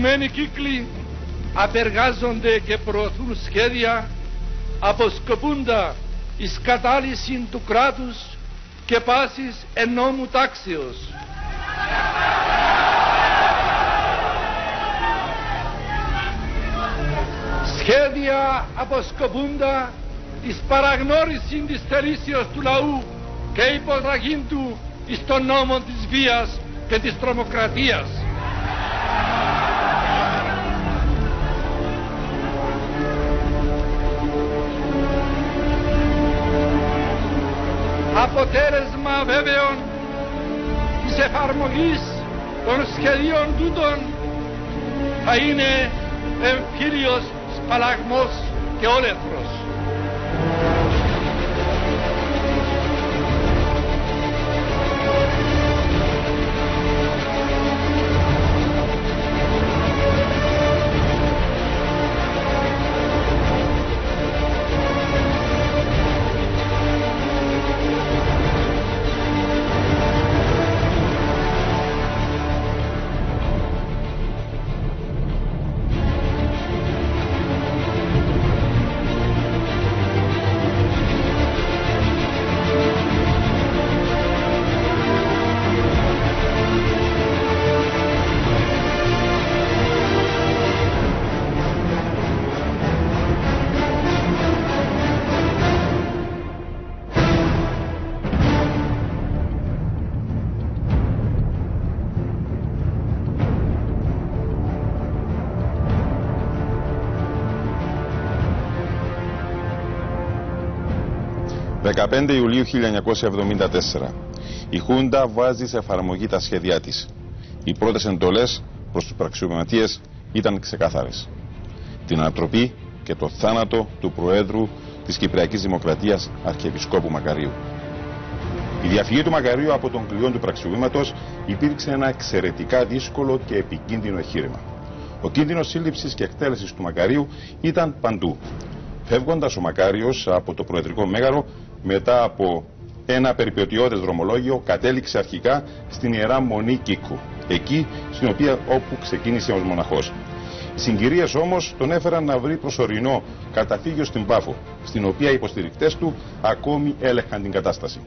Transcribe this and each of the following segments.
ορισμένοι κύκλοι απεργάζονται και προωθούν σχέδια αποσκοπούντα εις κατάλυση του κράτους και πάσης ενόμου τάξεως. Σχέδια αποσκοπούντα εις παραγνώριση της θελήσεως του λαού και υποταγήν του εις τον νόμο της βίας και της τρομοκρατίας. Αποτέλεσμα βέβαιων της εφαρμογής των σχεδίων τούτων θα είναι εμφύλιος σπαλαγμός και όλεθρος. «15 Ιουλίου 1974. Η Χούντα βάζει σε εφαρμογή τα σχέδιά της. Οι πρώτες εντολές προς τους πραξιωματίες ήταν ξεκάθαρες. Την ανατροπή και το θάνατο του Προέδρου της Κυπριακής Δημοκρατίας Αρχιεπισκόπου Μακαρίου. Η διαφυγή του Μακαρίου από τον κλειόν του πραξιωμήματος υπήρξε ένα εξαιρετικά δύσκολο και επικίνδυνο εγχείρημα. Ο κίνδυνος σύλληψης και εκτέλεσης του Μακαρίου ήταν παντού. Φεύγοντας ο Μακάριος από το Προεδρικό Μέγαρο, μετά από ένα περιπετειώδες δρομολόγιο, κατέληξε αρχικά στην Ιερά Μονή Κίκου, εκεί όπου ξεκίνησε ως μοναχός. Οι συγκυρίες όμως τον έφεραν να βρει προσωρινό καταφύγιο στην Πάφο, στην οποία οι υποστηρικτές του ακόμη έλεγχαν την κατάσταση.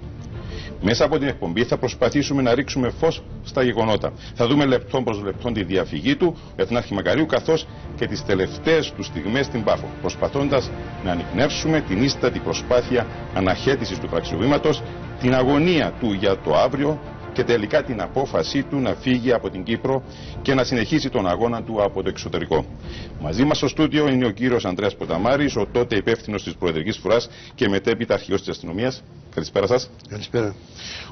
Μέσα από την εκπομπή θα προσπαθήσουμε να ρίξουμε φως στα γεγονότα. Θα δούμε λεπτόν προς λεπτόν τη διαφυγή του, Εθνάρχη Μακαρίου, καθώς και τις τελευταίες του στιγμές στην Πάφο, προσπαθώντας να ανιχνεύσουμε την ίστατη προσπάθεια αναχέτησης του πραξιωμήματος, την αγωνία του για το αύριο και τελικά την απόφασή του να φύγει από την Κύπρο και να συνεχίσει τον αγώνα του από το εξωτερικό. Μαζί μας στο στούντιο είναι ο κύριος Ανδρέας Ποταμάρης, ο τότε υπεύθυνος της Προεδρικής Φρουράς και μετέπειτα αρχηγός της Αστυνομίας. Καλησπέρα σας. Καλησπέρα.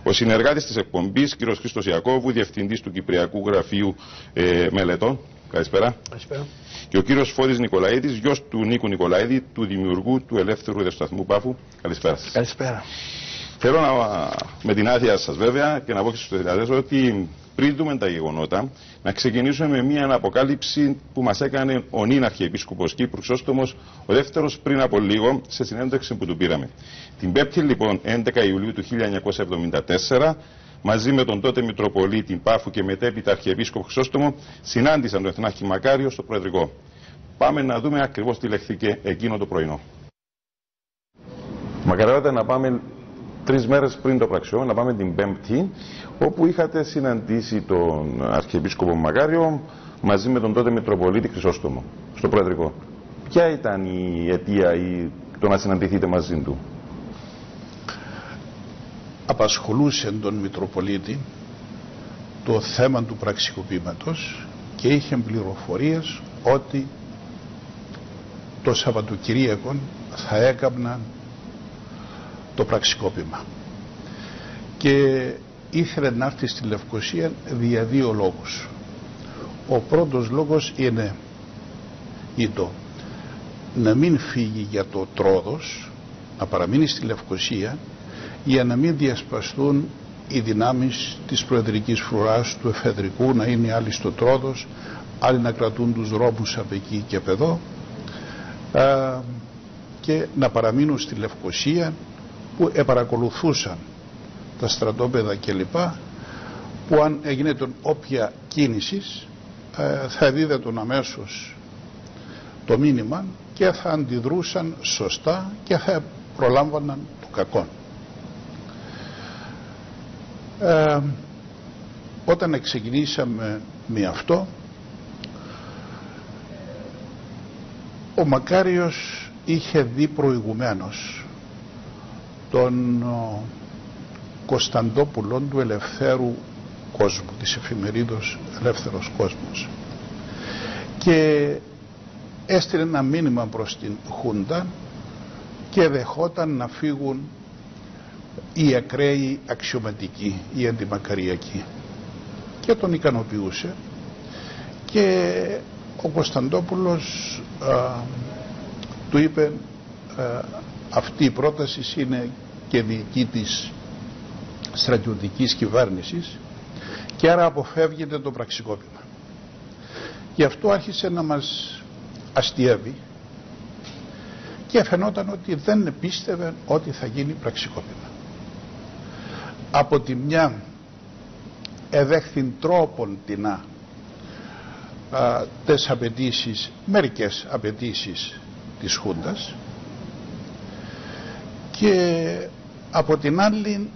Ο συνεργάτης της εκπομπής, κύριος Χρήστος Ιακώβου, διευθυντής του Κυπριακού Γραφείου Μελετών. Καλησπέρα. Καλησπέρα. Και ο κύριος Φώτης Νικολαίδης, γιος του Νίκου Νικολαίδη, του δημιουργού του Ελεύθερου Ραδιοσταθμού Πάφου. Καλησπέρα σας. Καλησπέρα. Θέλω με την άδεια σας βέβαια και να πω και στους τηλεθεατές ότι πριν δούμε τα γεγονότα, να ξεκινήσουμε με μια αναποκάλυψη που μας έκανε ο νυν Αρχιεπίσκοπος Κύπρου Χρυσόστομος, ο δεύτερος πριν από λίγο, σε συνέντευξη που του πήραμε. Την 5η λοιπόν 11 Ιουλίου του 1974, μαζί με τον τότε Μητροπολίτη Πάφου και μετέπειτα Αρχιεπίσκοπο Χρυσόστομο, συνάντησαν τον Εθνάρχη Μακάριο στο Προεδρικό. Πάμε να δούμε ακριβώς τι λέχθηκε εκείνο το πρωινό. Μακαριότητα, να πάμε 3 μέρες πριν το πραξιό, να πάμε την 5η, όπου είχατε συναντήσει τον Αρχιεπίσκοπο Μακάριο μαζί με τον τότε Μητροπολίτη Χρυσόστομο στο Προεδρικό. Ποια ήταν η αιτία ή το να συναντηθείτε μαζί του? Απασχολούσε τον Μητροπολίτη το θέμα του πραξικοπήματος και είχε πληροφορίες ότι το Σαββατοκυριακό θα έκαναν το πραξικόπημα και ήθελε να έρθει στη Λευκοσία δια 2 λόγους. Ο πρώτος λόγος είναι να μην φύγει για το Τρόδος, να παραμείνει στη Λευκοσία, για να μην διασπαστούν οι δυνάμεις της Προεδρικής Φρουράς, του Εφεδρικού, να είναι άλλοι στο Τρόδος, άλλοι να κρατούν τους Ρώμους από εκεί και από εδώ, και να παραμείνουν στη Λευκοσία, που επαρακολουθούσαν τα στρατόπεδα κλπ, που αν έγινε όποια κίνηση θα δίδετον αμέσως το μήνυμα και θα αντιδρούσαν σωστά και θα προλάμβαναν το κακό. Όταν ξεκινήσαμε με αυτό, ο Μακάριος είχε δει προηγουμένως τον Κωνσταντόπουλο του Ελευθέρου Κόσμου, της εφημερίδος Ελεύθερος Κόσμος, και έστειλε ένα μήνυμα προς την Χούντα και δεχόταν να φύγουν οι ακραίοι αξιωματικοί, οι αντιμακαριακοί, και τον ικανοποιούσε, και ο Κωνσταντόπουλος του είπε αυτή η πρόταση είναι και δική της στρατιωτικής κυβέρνησης και άρα αποφεύγεται το πραξικόπημα. Γι' αυτό άρχισε να μας αστιεύει και φαινόταν ότι δεν πίστευε ότι θα γίνει πραξικόπημα. Από τη μια εδέχθην τρόπον τεινά τις απαιτήσεις, μερικές απαιτήσεις της Χούντας, και από την άλλη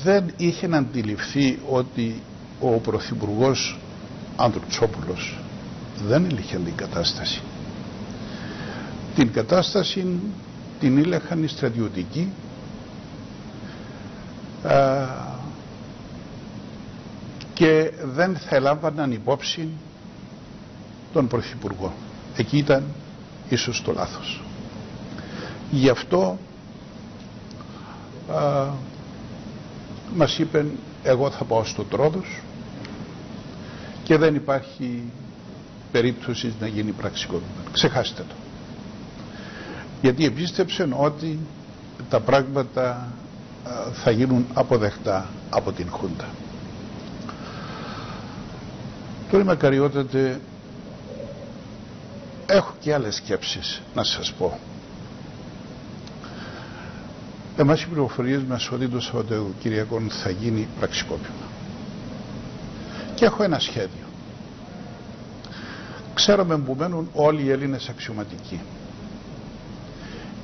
δεν είχε να αντιληφθεί ότι ο Πρωθυπουργός Ανδρουτσόπουλος δεν ήλεχε την κατάσταση. Την κατάσταση την ήλεχαν οι στρατιωτικοί, και δεν θα λάμβαναν υπόψη τον Πρωθυπουργό. Εκεί ήταν ίσως το λάθος. Γι' αυτό μας είπεν εγώ θα πάω στο Τρόδος και δεν υπάρχει περίπτωση να γίνει πραξικόπημα. Ξεχάστε το. Γιατί επίστεψαν ότι τα πράγματα θα γίνουν αποδεκτά από την Χούντα. Τώρα μακαριότατε, έχω και άλλες σκέψεις να σας πω. Εμάς οι πληροφορίες μας ότι το Σαββατοκυριακό θα γίνει πραξικόπημα. Και έχω ένα σχέδιο. Ξέρουμε που μένουν όλοι οι Έλληνες αξιωματικοί.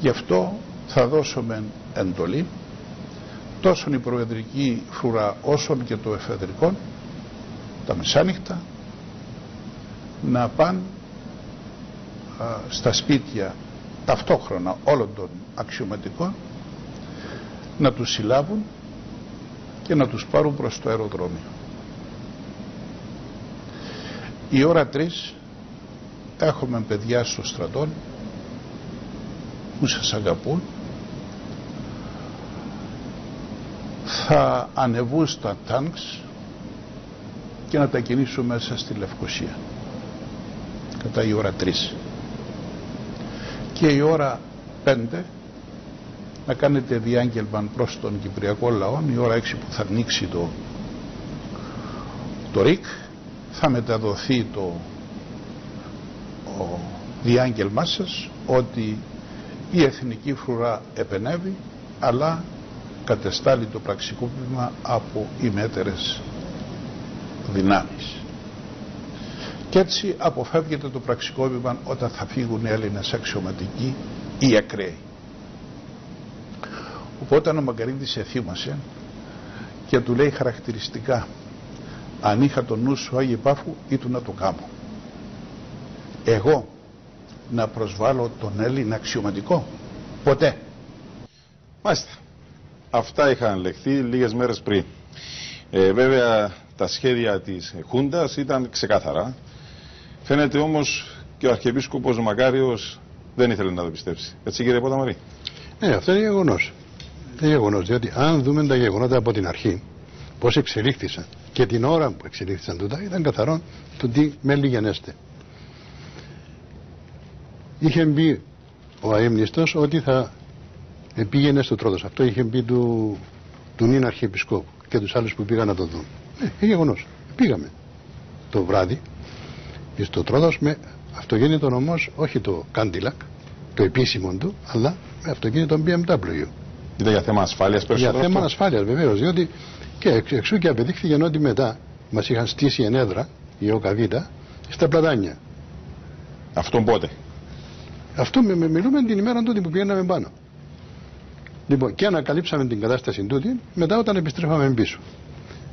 Γι' αυτό θα δώσουμε εντολή τόσο η προεδρική φρουρά όσο και το εφεδρικό τα μεσάνυχτα να πάνε στα σπίτια ταυτόχρονα όλων των αξιωματικών, να τους συλλάβουν και να τους πάρουν προς το αεροδρόμιο. Η ώρα 3 έχουμε παιδιά στο στρατό που σας αγαπούν, θα ανεβούν στα τάγκς και να τα κινήσουν μέσα στη Λευκοσία κατά η ώρα 3, και η ώρα 5 να κάνετε διάγγελμα προς τον Κυπριακό λαό. Η ώρα 6 που θα ανοίξει το ΡΙΚ θα μεταδοθεί το διάγγελμά σας ότι η Εθνική Φρουρά επενέβη, αλλά κατεστάλλει το πραξικόπημα από ημέτερες δυνάμεις. Και έτσι αποφεύγεται το πραξικόπημα όταν θα φύγουν οι Έλληνες αξιωματικοί ή ακραίοι. Οπότε ο Μακαρίτης εθύμασε και του λέει χαρακτηριστικά, αν είχα το νου σου Άγιε Πάφου ήτου να το κάνω. Εγώ να προσβάλλω τον Έλληνα αξιωματικό? Ποτέ. Μάλιστα. Αυτά είχαν λεχθεί λίγες μέρες πριν. Βέβαια τα σχέδια της Χούντας ήταν ξεκάθαρα. Φαίνεται όμως και ο Αρχιεπίσκοπος Μακάριος δεν ήθελε να το πιστέψει. Έτσι, κύριε Ποταμαρή? Ναι, αυτό είναι γεγονός. Είναι γεγονός, διότι αν δούμε τα γεγονότα από την αρχή, πώς εξελίχθησαν και την ώρα που εξελίχθησαν τούτα, ήταν καθαρό το τι μέλη γενέστε. Είχε μπει ο αείμνηστος ότι θα πήγαινε στο Τρόδος. Αυτό είχε μπει του νυν Αρχιεπισκόπου και τους άλλους που πήγαν να το δουν. Είναι γεγονός. Πήγαμε το βράδυ στο Τρόδος με αυτοκίνητο όμως, όχι το Cadillac, το επίσημο του, αλλά με αυτοκίνητο BMW. Ήταν για θέμα ασφάλειας περισσότερο? Για θέμα ασφάλειας βεβαίως, διότι και εξού και απεδείχθηκε ότι μετά μας είχαν στήσει ενέδρα η ΟΚΑΒ στα Πλατάνια. Αυτό πότε? Αυτό μιλούμε την ημέρα τούτη που πηγαίναμε πάνω. Λοιπόν, και ανακαλύψαμε την κατάσταση τούτη μετά όταν επιστρέφαμε πίσω.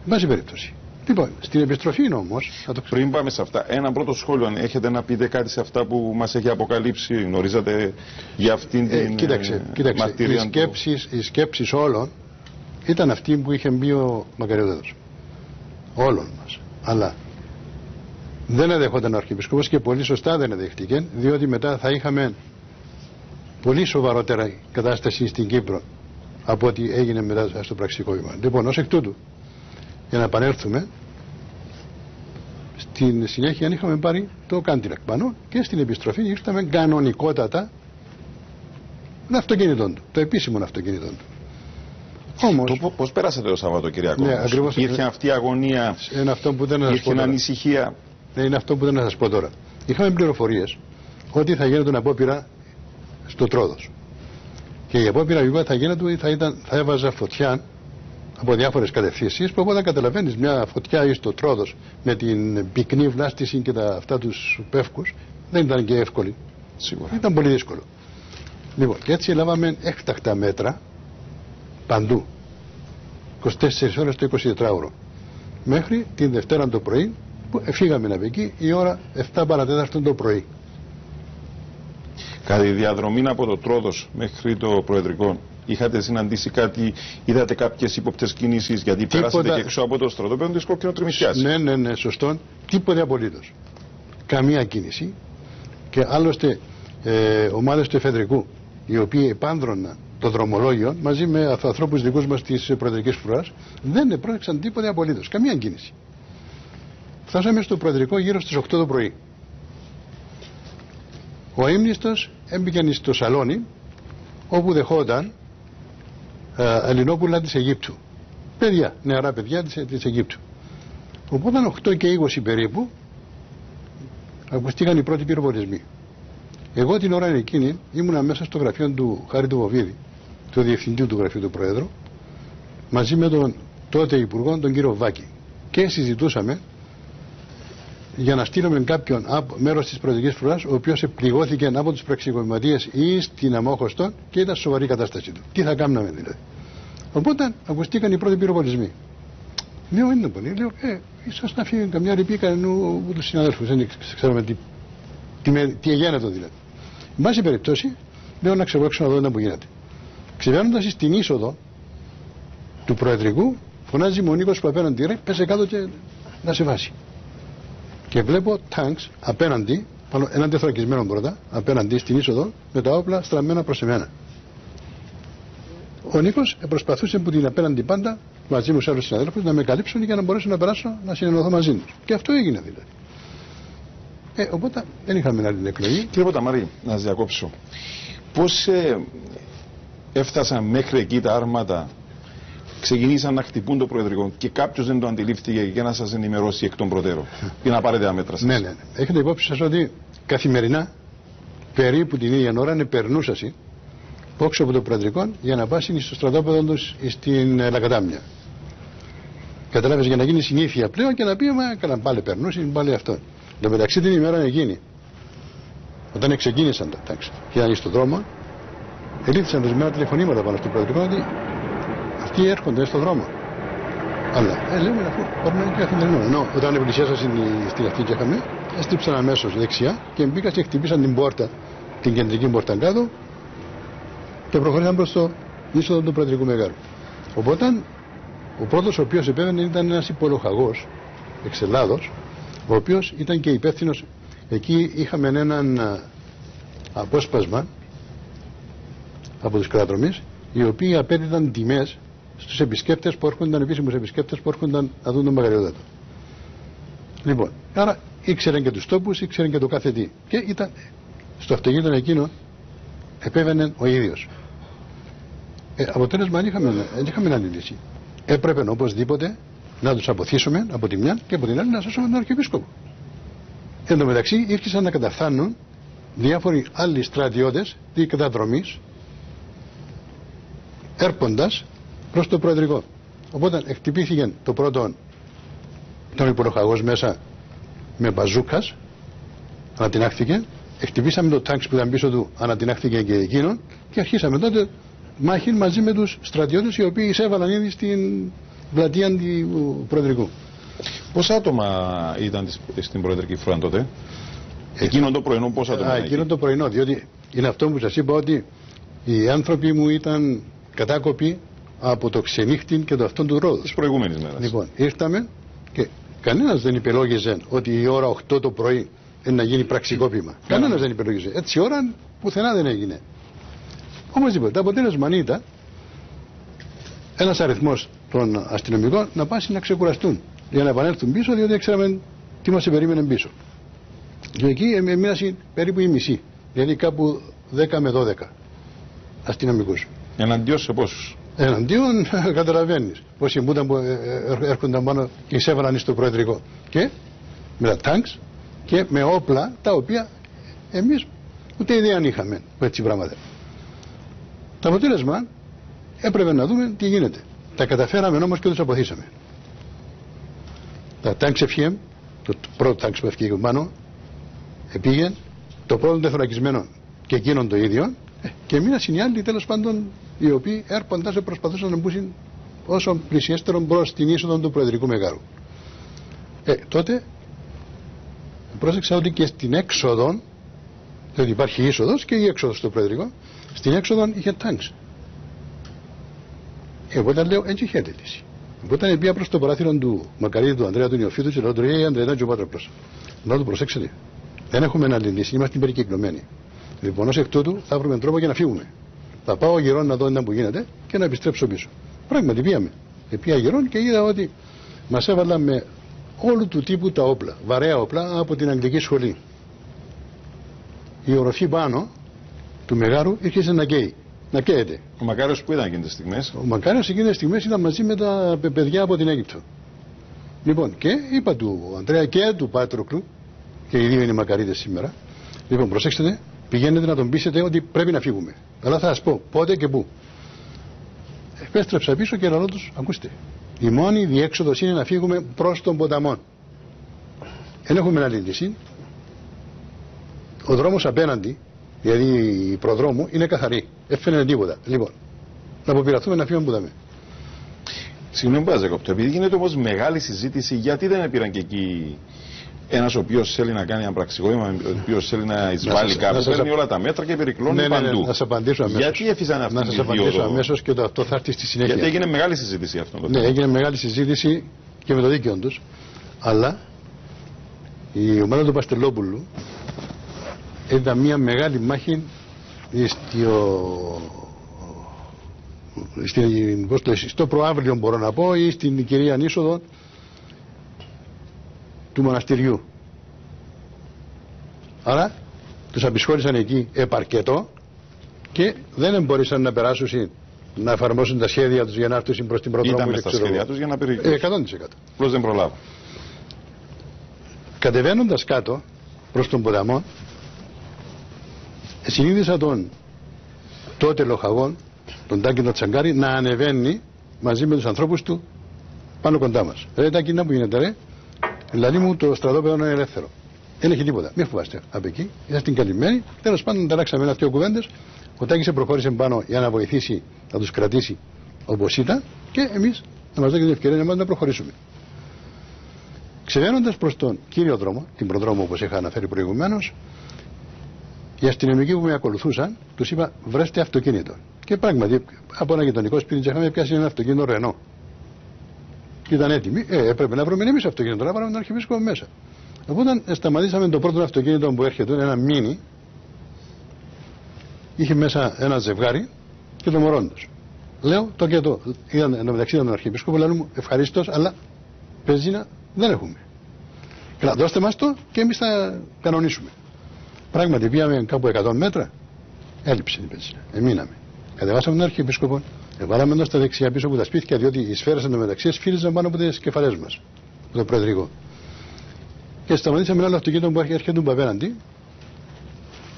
Εν πάση περίπτωση. Λοιπόν, στην επιστροφή όμως. Πριν πάμε σε αυτά, ένα πρώτο σχόλιο. Έχετε να πείτε κάτι σε αυτά που μας έχει αποκαλύψει, γνωρίζατε για αυτήν την μαρτυρία? Οι σκέψεις όλων ήταν αυτή που είχε μπει ο Μακαριώτατος. Όλων μας. Αλλά δεν εδεχόταν ο Αρχιεπισκόπος και πολύ σωστά δεν εδεχτήκε, διότι μετά θα είχαμε πολύ σοβαρότερα κατάσταση στην Κύπρο από ό,τι έγινε μετά στο πραξικόπημα. Λοιπόν, ως εκ τούτου, για να επανέλθουμε, στην συνέχεια είχαμε πάρει το Κάντιλακ πάνω και στην επιστροφή ήρθαμε κανονικότατα με αυτοκίνητο του, το επίσημο αυτοκίνητο του. Όμως, πώς πέρασατε το Σαββατοκυριακό? Ναι, ακριβώς, ήρθε αυτή η αγωνία, ήρθε η ανησυχία? Ναι, είναι αυτό που δεν να σας πω τώρα. Είχαμε πληροφορίες ότι θα γίνεται απόπειρα στο Τρόδος. Και η απόπειρα βέβαια θα γίνεται, θα έβαζα φωτιά από διάφορες κατευθύνσεις, που οπότε καταλαβαίνεις μια φωτιά στο Τρόδος με την πυκνή βλάστηση και αυτά τους πεύκους δεν ήταν και εύκολη. Σίγουρα. Ήταν πολύ δύσκολο. Λοιπόν, και έτσι λάβαμε έκτακτα μέτρα παντού. 24 ώρες το 24ωρο. Μέχρι την Δευτέρα το πρωί που φύγαμε από εκεί η ώρα 7 παρατέταρτο το πρωί. Κατά τη διαδρομή από το Τρόδος μέχρι το Προεδρικό, είχατε συναντήσει κάτι, είδατε κάποιες ύποπτες κινήσεις? Γιατί πέρασατε και έξω από το στρατόπεδο της Κοκκινοτριμιχιάς. Ναι, σωστό. Τίποτε απολύτως. Καμία κίνηση. Και άλλωστε ομάδες του εφεδρικού, οι οποίοι επάνδρωναν το δρομολόγιο μαζί με ανθρώπους δικούς μας της Προεδρικής Φρουράς, δεν επρόκειξαν τίποτε απολύτως. Καμία κίνηση. Φτάσαμε στο Προεδρικό γύρω στις 8 το πρωί. Ο ύμνηστος έμπηκε στο σαλόνι όπου δεχόταν Ελληνόπουλα της Αιγύπτου. Παιδιά, νεαρά παιδιά της Αιγύπτου. Οπότε 8 και 20 περίπου ακουστήκαν οι πρώτοι πυροβολισμοί. Εγώ την ώρα εκείνη ήμουνα μέσα στο γραφείο του Χάρη του Βοβίδη, του διευθυντή του γραφείου του Προέδρου, μαζί με τον τότε Υπουργό, τον κύριο Βάκη. Και συζητούσαμε για να στείλουμε κάποιον μέρος της Προεδρικής Φρουράς, ο οποίος πληγώθηκε από τους πραξικοπηματίες ή στην Αμόχωστο και ήταν σοβαρή κατάσταση του. Τι θα κάνουμε δηλαδή? Οπότε ακουστήκαν οι πρώτοι πυροβολισμοί. Λέω, είναι πολύ. Λέω, ίσως να φύγει καμιά ρηπή κανένου από τους συναδέλφους. Δεν ξέρουμε τι γίνεται δηλαδή. Εν πάση περιπτώσει, λέω να ξεβόξω να δω τι γίνεται. Ξεβαίνοντας στην είσοδο του Προεδρικού, φωνάζει μου ο Νίκος που απέναντι, ρε, πέσε κάτω και να σε βάσει. Και βλέπω τάγκς απέναντι, έναν τεθωρακισμένο πρώτα, απέναντι στην είσοδο, με τα όπλα στραμμένα προς εμένα. Ο Νίκος προσπαθούσε που την απέναντι πάντα, μαζί μου σε άλλους συναδέλφους, να με καλύψουν για να μπορέσω να περάσω να συνενωθώ μαζί τους. Και αυτό έγινε δηλαδή. Οπότε δεν είχαμε άλλη εκλογή. Κύριε Ποταμάρη, να σας διακόψω. Πώς έφτασαν μέχρι εκεί τα άρματα, ξεκινήσαν να χτυπούν το Προεδρικό και κάποιος δεν το αντιλήφθηκε για να σας ενημερώσει εκ των προτέρων ή να πάρετε αμέτρα σας? Ναι. Έχετε υπόψη σας ότι καθημερινά περίπου την ίδια ώρα περνούσα πόξω από το Προεδρικό για να πάσει στο στρατόπεδο τους στην Λακατάμια. Καταλάβες, για να γίνει συνήθεια πλέον και να πει, μα καλά, πάλι περνούσε, πάλι αυτό. Εν τω μεταξύ την ημέρα εκείνη, όταν ξεκίνησαν τα τάξη και ήταν στον δρόμο, ελήφθησαν ορισμένα τηλεφωνήματα πάνω στο Προεδρικό ότι αυτοί έρχονται στον δρόμο. Αλλά λέμε αφού παίρνουν και καθημερινό. Ενώ όταν πλησιάσαν στην αυτή και είχαμε, έστριψαν αμέσως δεξιά και μπήκαν και χτυπήσαν την πόρτα, την κεντρική πόρτα κάτω και προχωρήσαν προς το είσοδο του Προεδρικού Μεγάρου. Οπότε ο πρώτος ο οποίος επέβαινε ήταν ένας υπολοχαγός εξ Ελλάδος, ο οποίος ήταν και υπεύθυνος. Εκεί είχαμε έναν απόσπασμα από τους κρατομείς, οι οποίοι απέδιδαν τιμές στους επισκέπτες που έρχονταν, επίσημους επισκέπτες που έρχονταν να δουν τον Μακαριώτατο. Λοιπόν, άρα ήξεραν και τους τόπους, ήξεραν και το κάθε τι. Και ήταν στο αυτοκίνητο εκείνο, επέβαινε ο ίδιος. Αποτέλεσμα δεν είχαμε άλλη λύση. Έπρεπε οπωσδήποτε να τους αποθήσουμε από τη μια και από την άλλη να σώσουμε τον Αρχιεπίσκοπο. Εν τω μεταξύ ήρχισαν να καταφθάνουν διάφοροι άλλοι στρατιώτες της καταδρομής, έρποντας προς το Προεδρικό. Οπότε εκτυπήθηκε το πρώτο τον υπολοχαγός μέσα με μπαζούκας ανατινάχθηκε, χτυπήσαμε το τάγκ που ήταν πίσω του, ανατινάχθηκε και εκείνον και αρχίσαμε τότε μάχη μαζί με τους στρατιώτες οι οποίοι εισέβαλαν ήδη στην πλατεία του Προεδρικού. Πόσα άτομα ήταν στην Προεδρική Φρουρά τότε? Εκείνο το πρωινό πόσα άτομα? Εκείνο το πρωινό, διότι είναι αυτό που σας είπα ότι οι άνθρωποι μου ήταν κατάκοποι από το ξενύχτη και το αυτόν του Ρόδου. Της προηγούμενης μέρας. Λοιπόν, ήρθαμε και κανένας δεν υπελόγιζε ότι η ώρα 8 το πρωί είναι να γίνει πραξικόπημα. Κανένας δεν υπελόγιζε. Έτσι η ώρα πουθενά δεν έγινε. Όμως λοιπόν, το αποτέλεσμα ήταν ένας αριθμός των αστυνομικών να πάσει να ξεκουραστούν για να επανέλθουν πίσω, διότι ξέραμε τι μας περίμενε πίσω. Και εκεί μοίρασε περίπου η μισή, δηλαδή κάπου 10 με 12 αστυνομικούς. Εναντίον σε πόσους? Εναντίον, καταλαβαίνεις, πόσοι μπούταν που έρχονταν πάνω και εισέβαλαν στο Προεδρικό. Και με τα τάγκς και με όπλα τα οποία εμείς ούτε ιδέα αν είχαμε έτσι πράγματα. Το αποτέλεσμα έπρεπε να δούμε τι γίνεται. Τα καταφέραμε όμως και τους αποθήσαμε. Τα τάγκς FGM, το πρώτο τάγκς που έφυγε πάνω, επήγε, το πρώτο τεθωρακισμένο και εκείνον το ίδιο, και μείνασαν οι άλλοι τέλος πάντων οι οποίοι έρχοντας προσπαθούσαν να μπουν όσο πλησιέστερο προς την είσοδο του Προεδρικού Μεγάρου. Τότε πρόσεξα ότι και στην έξοδο, διότι υπάρχει είσοδος και η έξοδος στο Προεδρικό, στην έξοδο είχε τάγκς. Οπότε λέω έτσι είχε λύση. Οπότε πήγα προς το παράθυρο του Μακαρίδη του Ανδρέα του Νιοφίτου και λέω του Ανδρέα και ο Πάτροπλος. Να του προσέξετε. Δεν έχουμε άλλη λύση, είμαστε περικυκλωμένοι. Λοιπόν, ως εκ τούτου θα βρούμε τρόπο για να φύγουμε. Θα πάω γερόν να δω τι που γίνεται και να επιστρέψω πίσω. Πράγματι πήγαμε. Πήγα γερόν και είδα ότι μας έβαλαν με όλου του τύπου τα όπλα, βαρέα όπλα από την Αγγλική Σχολή. Η οροφή πάνω του Μεγάρου ήρθε να καίει. Να καίεται. Ο Μακάριος που ήταν εκείνες τις στιγμές? Ο Μακάριος εκείνες τις στιγμές ήταν μαζί με τα παιδιά από την Αίγυπτο. Λοιπόν, και είπα του Ανδρέα και του Πάτροκλου, και οι δύο είναι Μακαρίδες σήμερα, λοιπόν, προσέξτε, πηγαίνετε να τον πείσετε ότι πρέπει να φύγουμε. Αλλά θα σας πω πότε και πού. Επέστρεψα πίσω και λέω τους, ακούστε, η μόνη διέξοδος είναι να φύγουμε προς τον ποταμό. Δεν έχουμε άλλη λύση. Ο δρόμος απέναντι, δηλαδή η προδρόμου, είναι καθαρή. Δεν φαίνεται τίποτα. Λοιπόν, να αποπειραθούμε να φύγουμε που δάμε. Συγγνώμη που σας διακόπτω, επειδή γίνεται όμως μεγάλη συζήτηση, γιατί δεν πήραν και εκεί ένας ο οποίος θέλει να κάνει ένα πραξικόπημα, ο οποίος θέλει να εισβάλλει κάπου, παίρνει όλα τα μέτρα και περικλώνει παντού. Να σας απαντήσω αμέσως. Γιατί έφυγαν αυτή να σας απαντήσω αμέσως και αυτό θα έρθει στη συνέχεια. Γιατί έγινε μεγάλη συζήτηση αυτό το θέμα. Ναι, έγινε μεγάλη συζήτηση και με το δίκαιο τους. Αλλά η ομάδα του Παστελόπουλου ήταν μια μεγάλη μάχη στο προάβλιο, μπορώ να πω, ή στην κυρία ανήσοδο του μοναστηριού. Άρα τους απεισχόλησαν εκεί επαρκετό και δεν μπορούσαν να περάσουν, να εφαρμόσουν τα σχέδια τους για να έρθουν προς την προδρόμου. Ήταν μες στα σχέδια τους για να περιοριστούν. 100%. Απλώς δεν προλάβω. Κατεβαίνοντας κάτω προς τον ποταμό, συνείδησα τον τότε λοχαγόν, τον Τάκη τον Τσαγκάρη, να ανεβαίνει μαζί με τους ανθρώπους του πάνω κοντά μας. Ρε Τάκη, να που γίνεται ρε, δηλαδή μου το στρατόπεδο είναι ελεύθερο. Δεν έχει τίποτα, μην φοβάστε από εκεί. Είσαστε καλυμμένοι. Τέλος πάντων, ταράξαμε ένα-δυο κουβέντες. Ο Τάκης προχώρησε πάνω για να βοηθήσει να τους κρατήσει όπως ήταν και εμείς να μας δώσει την ευκαιρία να προχωρήσουμε. Ξεβαίνοντας προς τον κύριο δρόμο, την προδρόμο όπως είχα αναφέρει προηγουμένως, οι αστυνομικοί που με ακολουθούσαν τους είπα βρέστε αυτοκίνητο. Και πράγματι από ένα γειτονικό σπίτι είχαμε πιάσει ένα αυτοκίνητο Ρενό. Και ήταν έτοιμοι. Έπρεπε να βρούμε εμείς αυτοκίνητο, να πάρουμε τον Αρχιεπίσκοπο μέσα. Οπότε σταματήσαμε το πρώτο αυτοκίνητο που έρχεται, ένα μίνι. Είχε μέσα ένα ζευγάρι και το μωρό τους. Λέω το και το. Ήταν μεταξύ των Αρχιεπίσκοπων, λέω μου ευχαρίστως, αλλά πεζίνα δεν έχουμε. Δώστε μας το και εμείς θα κανονίσουμε. Πράγματι πήγαμε κάπου 100 μέτρα, έλειψε η πεζίνα. Εμείναμε. Κατεβάσαμε τον Αρχιεπίσκοπο, βάλαμε εδώ στα δεξιά πίσω από τα σπίτια, διότι οι σφαίρες εντωμεταξύ σφύριζαν πάνω από τις κεφαλές μας, από το Προεδρικό. Και σταματήσαμε ένα άλλο αυτοκίνητο που έρχεται από απέναντι.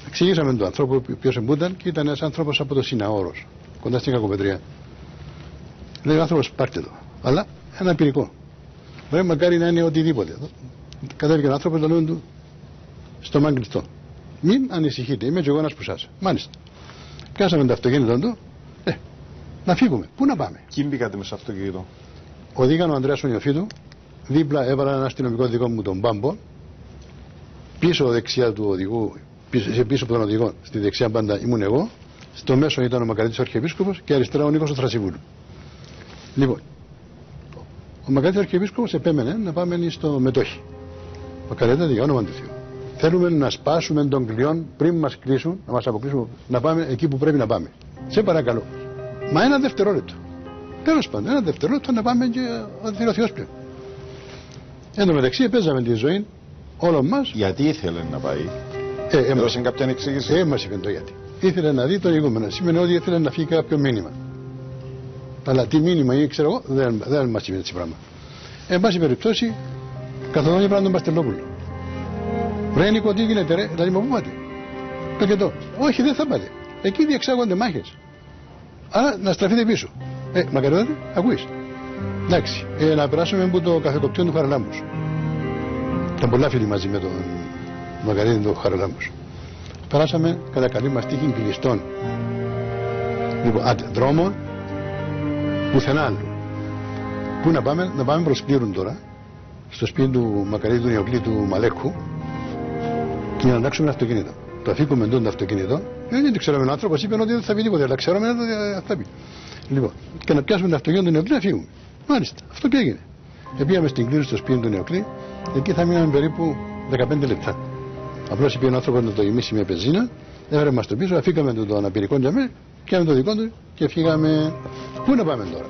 Εξηγήσαμε τον άνθρωπο ποιος εμπούταν και ήταν ένας άνθρωπος από το Συναόρος, κοντά στην Κακοπετρία. Λέει ο άνθρωπος πάρτε το, αλλά ένα πυρικό. Βρε μακάρι να είναι οτιδήποτε. Κατέβηκε ο άνθρωπος, το λέω του, στο μάγκλιστό. Μην ανησυχείτε, είμαι και εγώ ένας που σας. Μάλιστα. Πιάσαμε το αυτοκίνητο του, να φύγουμε. Πού να πάμε? Ποιοι μπήκατε μέσα στο αυτοκίνητο? Οδήγαν ο Ανδρέας ο Νιοφίτου, δίπλα έβαλα ένα αστυνομικό δικό μου τον Μπάμπο, πίσω δεξιά του οδηγού, πίσω από τον οδηγό, στη δεξιά πάντα ήμουν εγώ, στο μέσο ήταν ο Μακαρίτης ο Αρχιεπίσκοπος και αριστερά ο Νίκος ο Θρασιβούλου. Λοιπόν, ο Μακαρίτης ο Αρχιεπίσκοπος επέμενε να πάμε στο Μετόχι. Μακαρίτητα για όνομα του Θεού. Θέλουμε να σπάσουμε τον κλειόν πριν μας κλείσουν, να μας αποκλείσουν, να πάμε εκεί που πρέπει να πάμε. Σε παρακαλώ. Μα ένα δευτερόλεπτο. Τέλος πάντων, ένα δευτερόλεπτο να πάμε και ο Θεός πλέον. Εν τω μεταξύ, παίζαμε τη ζωή όλων μας. Γιατί ήθελε να πάει? Έδωσε κάποια εξήγηση? Μας είπε το γιατί. Ήθελε να δει τον ηγούμενο. Σημαίνει ότι ήθελε να φύγει κάποιο μήνυμα. Αλλά τι μήνυμα ή ξέρω εγώ, δεν μας είπε έτσι πράγμα. Εν πάση περιπτώσει, καθοδόν είπαν τον Παστελόπουλο. Ρε Νίκο, τι γίνεται, ρε, δηλαδή μου πού πάτε? Πεκετό. Όχι, δεν θα πάτε. Εκεί διεξάγονται μάχες. Άρα να στραφείτε πίσω. Μακαριδάτε, ακούεις. Εντάξει, να περάσουμε από το καθεκοπτήριο του Χαραλάμπους. Ήταν πολλά φίλοι μαζί με τον Μακαρίδη του Χαραλάμπους. Περάσαμε κατά καλή μας τύχη κλειστών. Λοιπόν, δρόμων πουθενά άλλου. Πού να πάμε προς Πλήρουν τώρα, στο σπίτι του Μακαρίδη του Νιοκλή του Μαλέκου, και να αλλάξουμε ένα αυτοκίνητο. Το αφήκουμε εντός το αυτοκίνητο, δεν το ξέραμε ο άνθρωπος, είπε ότι δεν θα πει τίποτα, αλλά ξέραμε ότι θα πει. Λοιπόν, και να πιάσουμε το αυτοκίνητο του Νιοκλή να φύγουμε. Μάλιστα, αυτό και έγινε. Πήγαμε στην κλήρωση στο σπίτι του Νιοκλή, εκεί θα μείναμε περίπου 15 λεπτά. Απλώς είπε ο άνθρωπος να το γεμίσει με πεζίνα, έβρε μας το πίσω, αφήκαμε το αναπηρικό για μέ, πιάμε το δικό του και φύγαμε. Πού να πάμε τώρα?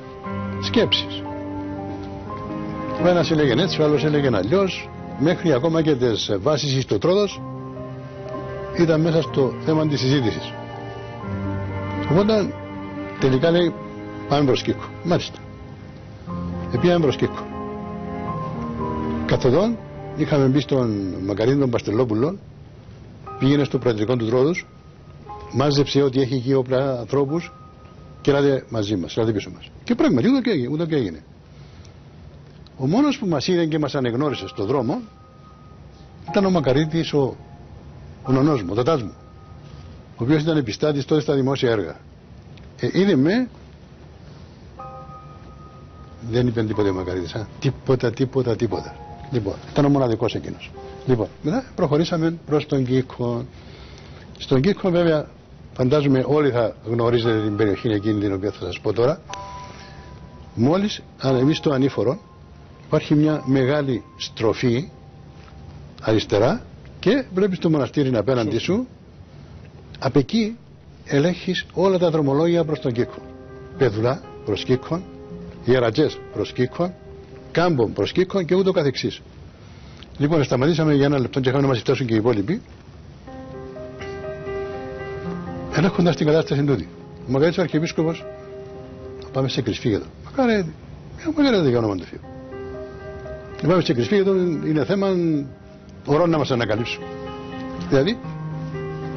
Σκέψεις. Ο ένας έλεγε έτσι, ο άλλος έλεγε αλλιώς, μέχρι ακόμα και τις βάσεις στο Τρόδος ήταν μέσα στο θέμα της συζήτησης. Οπότε τελικά λέει πάμε προς Κίκο. Μάλιστα. Πήγαμε προς Κίκο. Καθοδόν είχαμε μπει στον Μακαρίδη τον Παστελόπουλο, πήγαινε στο προεδρικό του Τρόδους, μάζεψε ότι έχει εκεί όπλα ανθρώπους και έλατε μαζί μας, έλατε πίσω μας. Και πράγματι ούτω και έγινε. Ο μόνος που μας είδε και μας ανεγνώρισε στον δρόμο ήταν ο Μακαρίτης, ο νονός μου, ο τατάς μου, ο οποίος ήταν επιστάτης τότε στα δημόσια έργα. Είδε με, δεν είπε τίποτα ο Μακαρίτης, τίποτα. Λοιπόν, ήταν ο μοναδικός εκείνος. Λοιπόν, μετά προχωρήσαμε προς τον Κίκο. Στον Κίκο βέβαια φαντάζομαι όλοι θα γνωρίζετε την περιοχή εκείνη την οποία θα σας πω τώρα. Μόλις ανεβείς στο ανήφορο υπάρχει μια μεγάλη στροφή αριστερά και βλέπεις το μοναστήρι απέναντι σου. Απ' εκεί ελέγχεις όλα τα δρομολόγια προς τον Κίκο. Πεδουλά προς Κίκο, Ιερατζές προς Κίκο, Κάμπον προς Κίκο και ούτω καθεξής. Λοιπόν, σταματήσαμε για ένα λεπτό και είχαμε να μας φτάσουν και οι υπόλοιποι, ελέγχοντας την κατάσταση τούτη. Ο Μακαρίτης ο Αρχιεπίσκοπος, πάμε σε κρυσφύγετο. Μακαρίτητα για όνομα του Θεού. Πάμε σε κρυσφύγετο, είναι θέμα ωρών να μας ανακαλύψουν. Δηλαδή,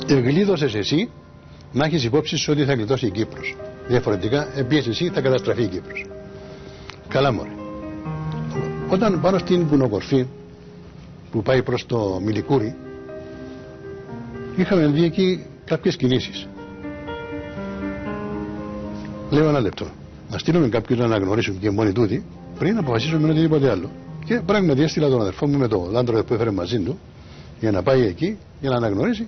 εγκλείδωσες εσύ να έχεις υπόψη σου ότι θα γλιτώσει η Κύπρος. Διαφορετικά, επίσης εσύ θα καταστραφεί η Κύπρος. Καλά μωρέ. Όταν πάνω στην βουνοκορφή που πάει προς το Μιλικούρι, είχαμε δει εκεί κάποιες κινήσεις. Λέω ένα λεπτό. Να στείλουμε κάποιους να αναγνωρίσουν και μόνοι τούτοι πριν αποφασίσουμε με οτιδήποτε άλλο. Και πράγματι έστειλα τον αδερφό μου με το λάντρο που έφερε μαζί του για να πάει εκεί για να αναγνωρίσει.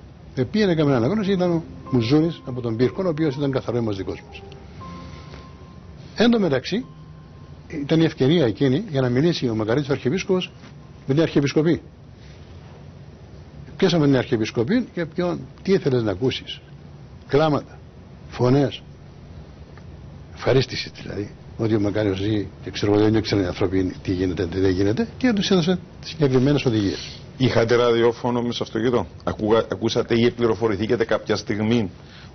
Πήγαινε καμία αναγνώριση, ήταν ο Μουζούνης από τον Πύρκο, ο οποίος ήταν καθαρό μας δικός μας. Εν τω μεταξύ, ήταν η ευκαιρία εκείνη για να μιλήσει ο Μακαρίτης ο Αρχιεπίσκοπος με την Αρχιεπισκοπή. Πιάσαμε την Αρχιεπισκοπή και τι ήθελες να ακούσεις? Κλάματα, φωνές, ευχαρίστηση δηλαδή. Ότι ο Μακάριος ζει και ξέρω δεν ήξεραν οι άνθρωποι τι γίνεται, τι δεν γίνεται και τους έδωσε συγκεκριμένες οδηγίες. Είχατε ραδιόφωνο μέσα στο αυτοκίνητο? Ακούσατε ή πληροφορηθήκατε κάποια στιγμή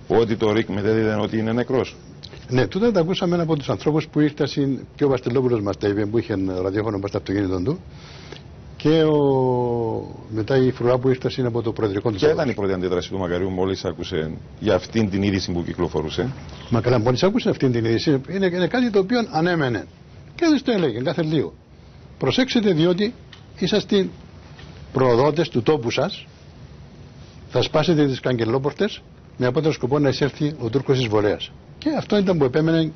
ότι το ΡΙΚ μετέδιδε ότι είναι νεκρός? Ναι, τούτα τα ακούσαμε από τους ανθρώπους που ήρθαν και ο Βαστελόπουλος μας τα είπε που είχε ραδιόφωνο στο αυτοκίνητο του και μετά η φρουρά που ήρθαν από το προεδρικό του. Ποια ήταν η πρώτη αντίδραση του Μακαρίου μόλις άκουσε για αυτήν την είδηση που κυκλοφορούσε? Μα καλά, μόλις άκουσε αυτήν την είδηση είναι κάτι το οποίο ανέμενε και δεν το έλεγε κάθε λίγο. Προσέξτε διότι είσαστε προδότες του τόπου σας θα σπάσετε τις καγκελόπορτες με απότερο σκοπό να εισέλθει ο Τούρκος εισβολέας. Και αυτό ήταν που επέμενε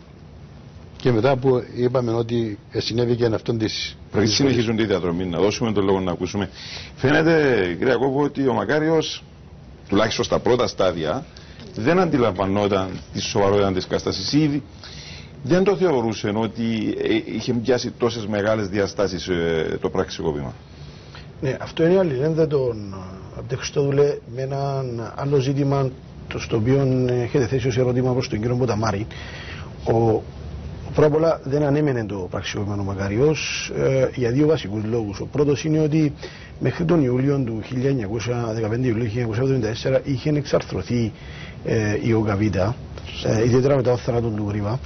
και μετά που είπαμε ότι συνέβη και αυτόν της. Πριν συνεχίζουν τη διαδρομή, να δώσουμε τον λόγο να ακούσουμε. Φαίνεται, κύριε Κόβου, ότι ο Μακάριος, τουλάχιστον στα πρώτα στάδια, δεν αντιλαμβανόταν τη σοβαρότητα της κατάστασης. Ήδη δεν το θεωρούσε ότι είχε πιάσει τόσες μεγάλες διαστάσεις το πραξικόπημα. Ναι, αυτό είναι αλληλένδετο από τη Χριστόδουλε με ένα άλλο ζήτημα στο οποίο έχετε θέσει ως ερώτημα προς τον κύριο Ποταμάρη. Πρώτα απ' όλα δεν ανέμενε το πραξικόπημα ο Μακάριος για δύο βασικούς λόγους. Ο πρώτος είναι ότι μέχρι τον Ιούλιο του 1915-1974 είχε εξαρθρωθεί η ΟΚΑΒΙΤΑ, ιδιαίτερα μετά το θάνατο του Γρήβα,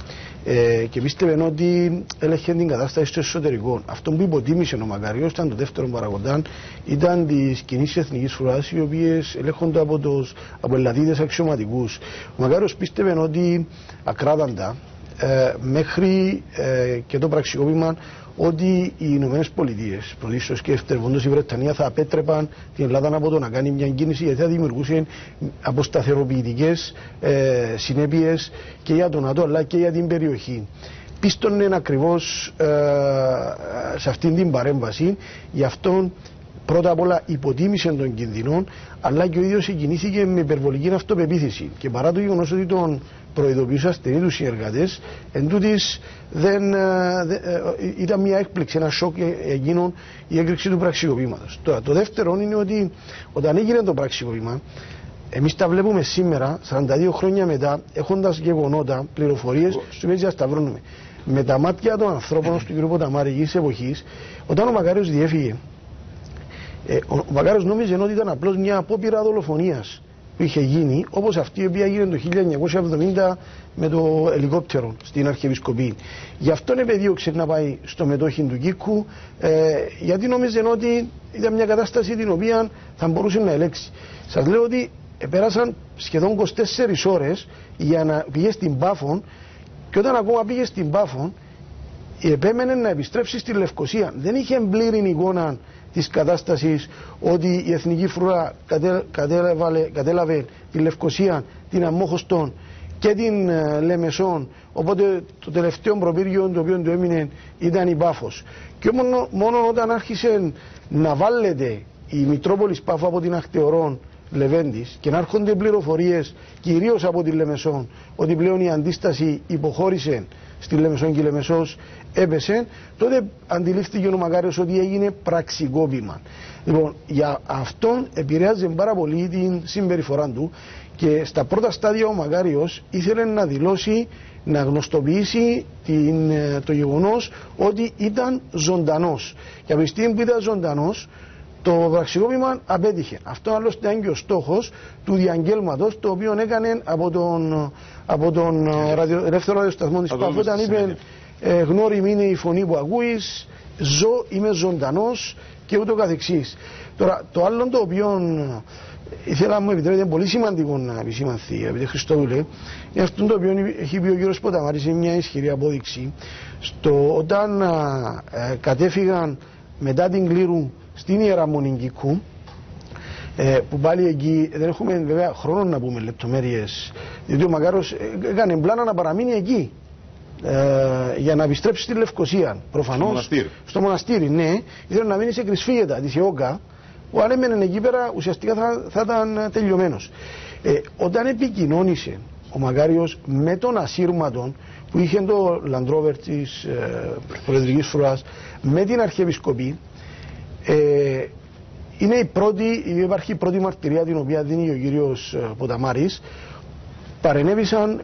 και πίστευε ότι έλεγχε την κατάσταση στο εσωτερικό. Αυτό που υποτίμησε ο Μακάριος ήταν το δεύτερο παραγοντά, ήταν τις κινήσεις εθνικής φρουράς, οι οποίες ελέγχονται από Ελλαδίτες αξιωματικούς. Ο Μακάριος πίστευε ότι ακράδαντα μέχρι και το πραξικόπημα ότι οι Ηνωμένες Πολιτείες, πρωτίστως και δευτερευόντως η Βρετανία, θα απέτρεπαν την Ελλάδα από το να κάνει μια κίνηση, γιατί θα δημιουργούσε αποσταθεροποιητικές συνέπειες και για τον ΝΑΤΟ αλλά και για την περιοχή. Πίστονε ακριβώς σε αυτήν την παρέμβαση, γι' αυτό πρώτα απ' όλα υποτίμησε τον κινδυνό, αλλά και ο ίδιος κινήθηκε με υπερβολική αυτοπεποίθηση. Και παρά το γεγονός ότι τον προειδοποιούσα στενή τους συνεργάτες, εν τούτης ήταν μια έκπληξη, ένα σοκ εκείνον η έκρηξη του πραξικοπήματος. Τώρα, το δεύτερο είναι ότι όταν έγινε το πραξικοπήμα, εμείς τα βλέπουμε σήμερα, 42 χρόνια μετά, έχοντας γεγονότα, πληροφορίες, στις οποίες διασταυρώνουμε. Με τα μάτια των ανθρώπων του κ. Ποταμάρη της εποχής, όταν ο Μακάριος διέφυγε, ο Μακάριος νόμιζε ότι ήταν απλώς μια απόπειρα δολοφονίας που είχε γίνει, όπως αυτή η οποία έγινε το 1970 με το ελικόπτερο στην Αρχιεπισκοπή. Γι' αυτόν επεδίωξε να πάει στο μετόχι του Κίκου, γιατί νόμιζε ότι ήταν μια κατάσταση την οποία θα μπορούσε να ελέξει. Σας λέω ότι πέρασαν σχεδόν 24 ώρες για να πήγε στην Πάφων, και όταν ακόμα πήγε στην Πάφων επέμενε να επιστρέψει στη Λευκοσία. Δεν είχε πλήρη εικόνα της κατάστασης ότι η Εθνική Φρουρά κατέλαβε τη Λευκοσία, την Αμμόχωστον και την Λεμεσόν, οπότε το τελευταίο προπύργιο το οποίο του έμεινε ήταν η Πάφος. Και μόνο όταν άρχισε να βάλετε η Μητρόπολης Πάφο από την Ακτεωρών Λεβέντης και να έρχονται πληροφορίες κυρίως από τη Λεμεσόν ότι πλέον η αντίσταση υποχώρησε στη Λεμεσόν και η Λεμεσός έπεσε, τότε αντιλήφθηκε ο Μακάριος ότι έγινε πραξικόπημα. Λοιπόν, για αυτόν επηρέαζε πάρα πολύ την συμπεριφορά του, και στα πρώτα στάδια ο Μακάριος ήθελε να δηλώσει, να γνωστοποιήσει το γεγονός ότι ήταν ζωντανός. Και από τη στιγμή που ήταν ζωντανός, το πραξικόπημα απέτυχε. Αυτό άλλωστε ήταν και ο στόχος του διαγγέλματος, το οποίο έκανε από τον ελεύθερο ραδιοσταθμό της Πάφου, όταν είπε γνώριμη είναι η φωνή που ακούεις, ζω, είμαι ζωντανός και ούτω καθεξής. Τώρα, το άλλο το οποίο ήθελα να μου επιτρέπετε, είναι πολύ σημαντικό να επισημανθεί, επειδή Χριστόδουλε, είναι αυτό το οποίο έχει πει ο κύριος Ποταμάρης, είναι μια ισχυρή απόδειξη. Όταν κατέφυγαν μετά την Κλήρου στην Ιερά Μονικικού, που πάλι εκεί δεν έχουμε βέβαια χρόνο να πούμε λεπτομέρειες, διότι ο Μακάριος έκανε πλάνα να παραμείνει εκεί για να επιστρέψει στη Λευκοσία. Προφανώς στο μοναστήρι, ναι, ήθελε να μείνει σε Κρυσφύγετα της ΕΟΚΑ, που αν έμενε εκεί πέρα ουσιαστικά θα ήταν τελειωμένος. Όταν επικοινώνησε ο Μακάριος με τον ασύρματον που είχε το Land Rover της Προεδρικής Φρουράς με την Αρχιεπισκοπή, υπάρχει η πρώτη μαρτυρία την οποία δίνει ο κύριος Ποταμάρης.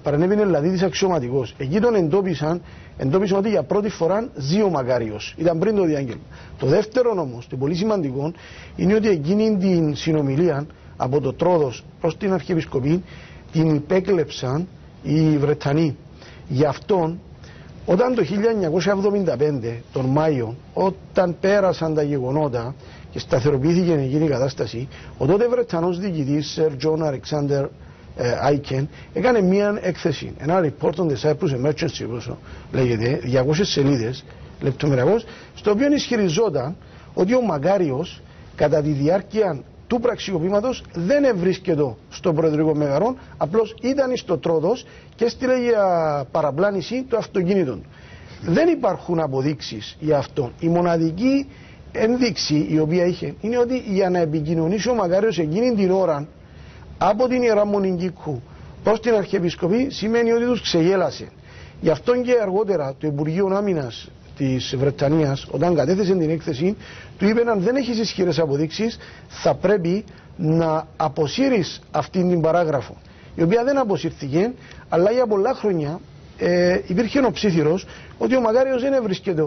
Παρενέβηνε Ελλαδίτης αξιωματικός. Εκεί τον εντόπισαν ότι για πρώτη φορά ζει ο Μακάριος. Ήταν πριν το διάγγελμα. Το δεύτερο όμως, το πολύ σημαντικό, είναι ότι εκείνη την συνομιλία από το Τρόδος προς την Αρχιεπισκοπή την υπέκλεψαν οι Βρετανοί. Γι' αυτόν, όταν το 1975, τον Μάιο, όταν πέρασαν τα γεγονότα και σταθεροποιήθηκε εκείνη η κατάσταση, ο τότε Βρετανός διοικητής Sir John Alexander Aiken έκανε μία έκθεση, ένα report on the Cyprus Emergency, όπως λέγεται, 200 σελίδες λεπτομεριακώς, στο οποίο ισχυριζόταν ότι ο Μακάριος κατά τη διάρκεια του πραξικοπήματος δεν ευρίσκεται στο Προεδρικό Μεγαρόν, απλώς ήταν στο Τρόδος και έστειλε για παραπλάνηση το αυτοκίνητο. Δεν υπάρχουν αποδείξεις για αυτό. Η μοναδική ένδειξη η οποία είχε είναι ότι για να επικοινωνήσει ο Μακάριος εκείνη την ώρα από την Ιερά Μονή Κίκου προς την Αρχιεπισκοπή σημαίνει ότι τους ξεγέλασε. Γι' αυτό και αργότερα το Υπουργείο Άμυνας της Βρετανίας, όταν κατέθεσε την έκθεση, του είπε αν δεν έχεις ισχυρές αποδείξεις θα πρέπει να αποσύρεις αυτή την παράγραφο, η οποία δεν αποσύρθηκε, αλλά για πολλά χρόνια υπήρχε ο ψήθυρος ότι ο Μακάριος δεν βρίσκεται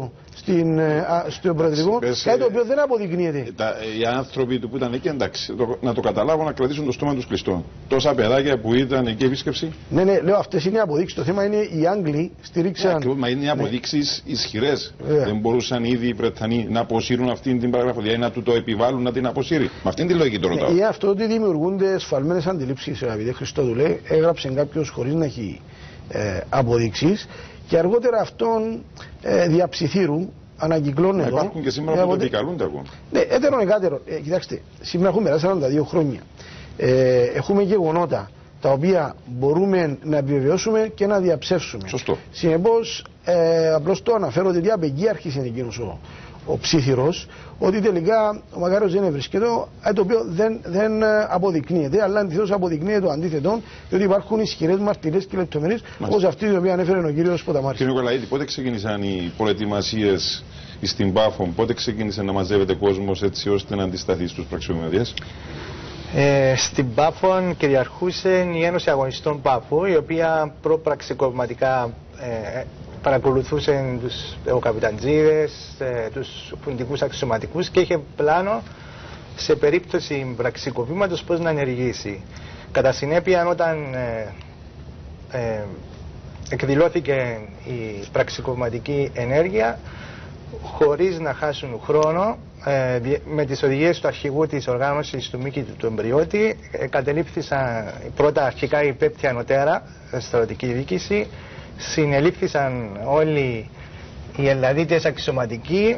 στο Προεδρικό, κάτι το οποίο δεν αποδεικνύεται. Οι άνθρωποι του που ήταν εκεί, εντάξει, να το καταλάβουν, να κρατήσουν το στόμα τους κλειστό. Τόσα παιδάκια που ήταν εκεί επίσκεψη. Ναι, λέω αυτές είναι οι αποδείξεις. Το θέμα είναι οι Άγγλοι στηρίξαν. Μα είναι αποδείξεις ισχυρές. Δεν μπορούσαν ήδη οι Βρετανοί να αποσύρουν αυτή την παράγραφο, δηλαδή να του το επιβάλλουν να την αποσύρει. Με αυτήν τη λογική το ρωτάω. Αυτό ότι δημιουργούνται σφαλμένες αντιλήψεις, αγαπητέ Χριστόδουλε, έγραψε κάποιος χωρίς να έχει αποδείξεις και αργότερα αυτόν διαψιθύρου ανακυκλώνεται. Υπάρχουν και σήμερα που το επικαλούνται ακόμα. Ναι, έτερον εκάτερον. Κοιτάξτε, σήμερα έχουμε περάσει 42 χρόνια. Έχουμε γεγονότα τα οποία μπορούμε να επιβεβαιώσουμε και να διαψεύσουμε. Σωστό. Συνεπώς, απλώς το αναφέρω ότι από εκεί άρχισε εκείνος ο ψήθυρος, ότι τελικά ο Μακάριος δεν βρίσκεται, το οποίο δεν αποδεικνύεται, αλλά αντιθέτως αποδεικνύεται το αντίθετο, διότι υπάρχουν ισχυρές μαρτυρίες και λεπτομέρειες, όπως αυτή την οποία ανέφερε ο κύριος Ποταμάρης. Κύριε Νικολαίδη, πότε ξεκίνησαν οι προετοιμασίες στην Πάφο, πότε ξεκίνησε να μαζεύεται κόσμος έτσι ώστε να αντισταθεί στους πραξικοπηματίες? Στην Πάφο κυριαρχούσε η Ένωση Αγωνιστών Πάφου, η οποία προπραξικοπηματικά παρακολουθούσε τους καπιταντζίδες, τους φοιτητικούς αξιωματικούς και είχε πλάνο σε περίπτωση πραξικοπήματος πώς να ενεργήσει. Κατά συνέπεια, όταν εκδηλώθηκε η πραξικοπηματική ενέργεια, χωρίς να χάσουν χρόνο, με τις οδηγίες του αρχηγού της οργάνωσης του Μίκη του Εμπριώτη, κατελήφθησαν πρώτα αρχικά η υπέπτεια ανωτέρα στρατιωτική διοίκηση, συνελήφθησαν όλοι οι Ελλαδίτες αξιωματικοί,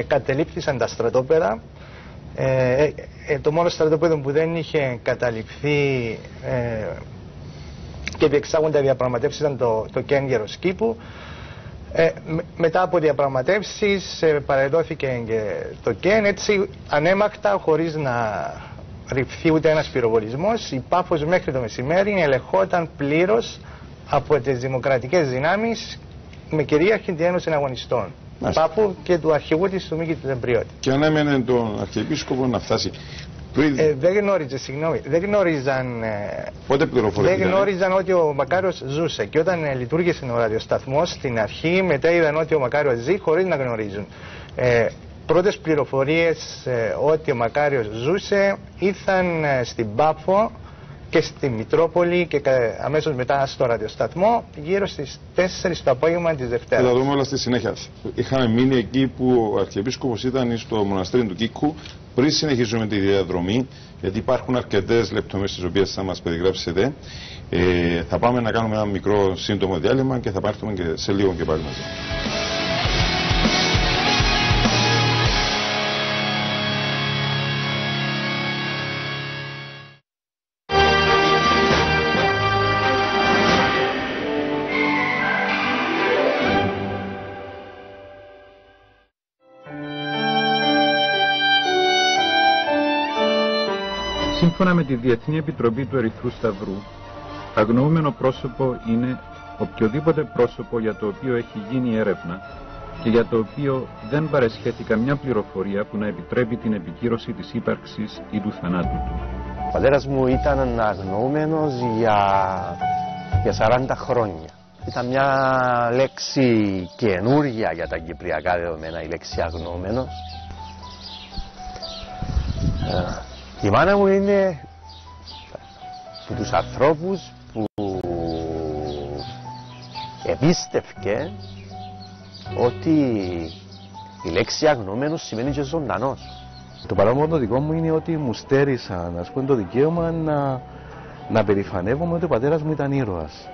κατελήφθησαν τα στρατόπεδα. Το μόνο στρατόπεδο που δεν είχε καταληφθεί και διεξάγουν τα διαπραγματεύσεις ήταν το Κέнгερο Σκήπου. Μετά από διαπραγματεύσεις παρεδόθηκε και το ΚΕΝ, έτσι ανέμακτα, χωρίς να ρηφθεί ούτε ένας πυροβολισμός. Η Πάφος μέχρι το μεσημέρι ελεγχόταν πλήρως από τις δημοκρατικές δυνάμεις με κυρίαρχη την Ένωση Αγωνιστών Πάφου και του αρχηγού της του Μίκη του Εμπριώτη. Και ανέμενε τον Αρχιεπίσκοπο να φτάσει. Δεν γνώριζε, συγγνώμη, δεν γνώριζαν ότι ο Μακάριος ζούσε, και όταν λειτουργήσε ο ραδιοσταθμός στην αρχή, μετά είδαν ότι ο Μακάριος ζει χωρίς να γνωρίζουν. Πρώτες πληροφορίες ότι ο Μακάριος ζούσε ήρθαν στην Πάφο και στη Μητρόπολη και αμέσως μετά στο ραδιοσταθμό γύρω στις 4 το απόγευμα της Δευτέρας. Θα τα δούμε όλα στη συνέχεια. Είχαμε μείνει εκεί που ο Αρχιεπίσκοπος ήταν στο μοναστήρι του Κίκου. Πριν συνεχίσουμε τη διαδρομή, γιατί υπάρχουν αρκετές λεπτομέρειες τις οποίες θα μας περιγράψετε, θα πάμε να κάνουμε ένα μικρό σύντομο διάλειμμα και θα πάρθουμε και σε λίγο και πάλι μαζί. Σύμφωνα με τη Διεθνή Επιτροπή του Ερυθρού Σταυρού, αγνοούμενο πρόσωπο είναι οποιοδήποτε πρόσωπο για το οποίο έχει γίνει έρευνα και για το οποίο δεν παρεσχέθη καμιά πληροφορία που να επιτρέπει την επικύρωση της ύπαρξης ή του θανάτου του. Ο πατέρας μου ήταν αγνοούμενος για 40 χρόνια. Ήταν μια λέξη καινούργια για τα κυπριακά δεδομένα, η λέξη αγνοούμενος. Η μάνα μου είναι από τους ανθρώπους που επίστευκε ότι η λέξη αγνοούμενος σημαίνει και ζωντανός. Το παράδειγμα το δικό μου είναι ότι μου στέρισαν, ας πούμε, το δικαίωμα να περηφανεύομαι ότι ο πατέρας μου ήταν ήρωας.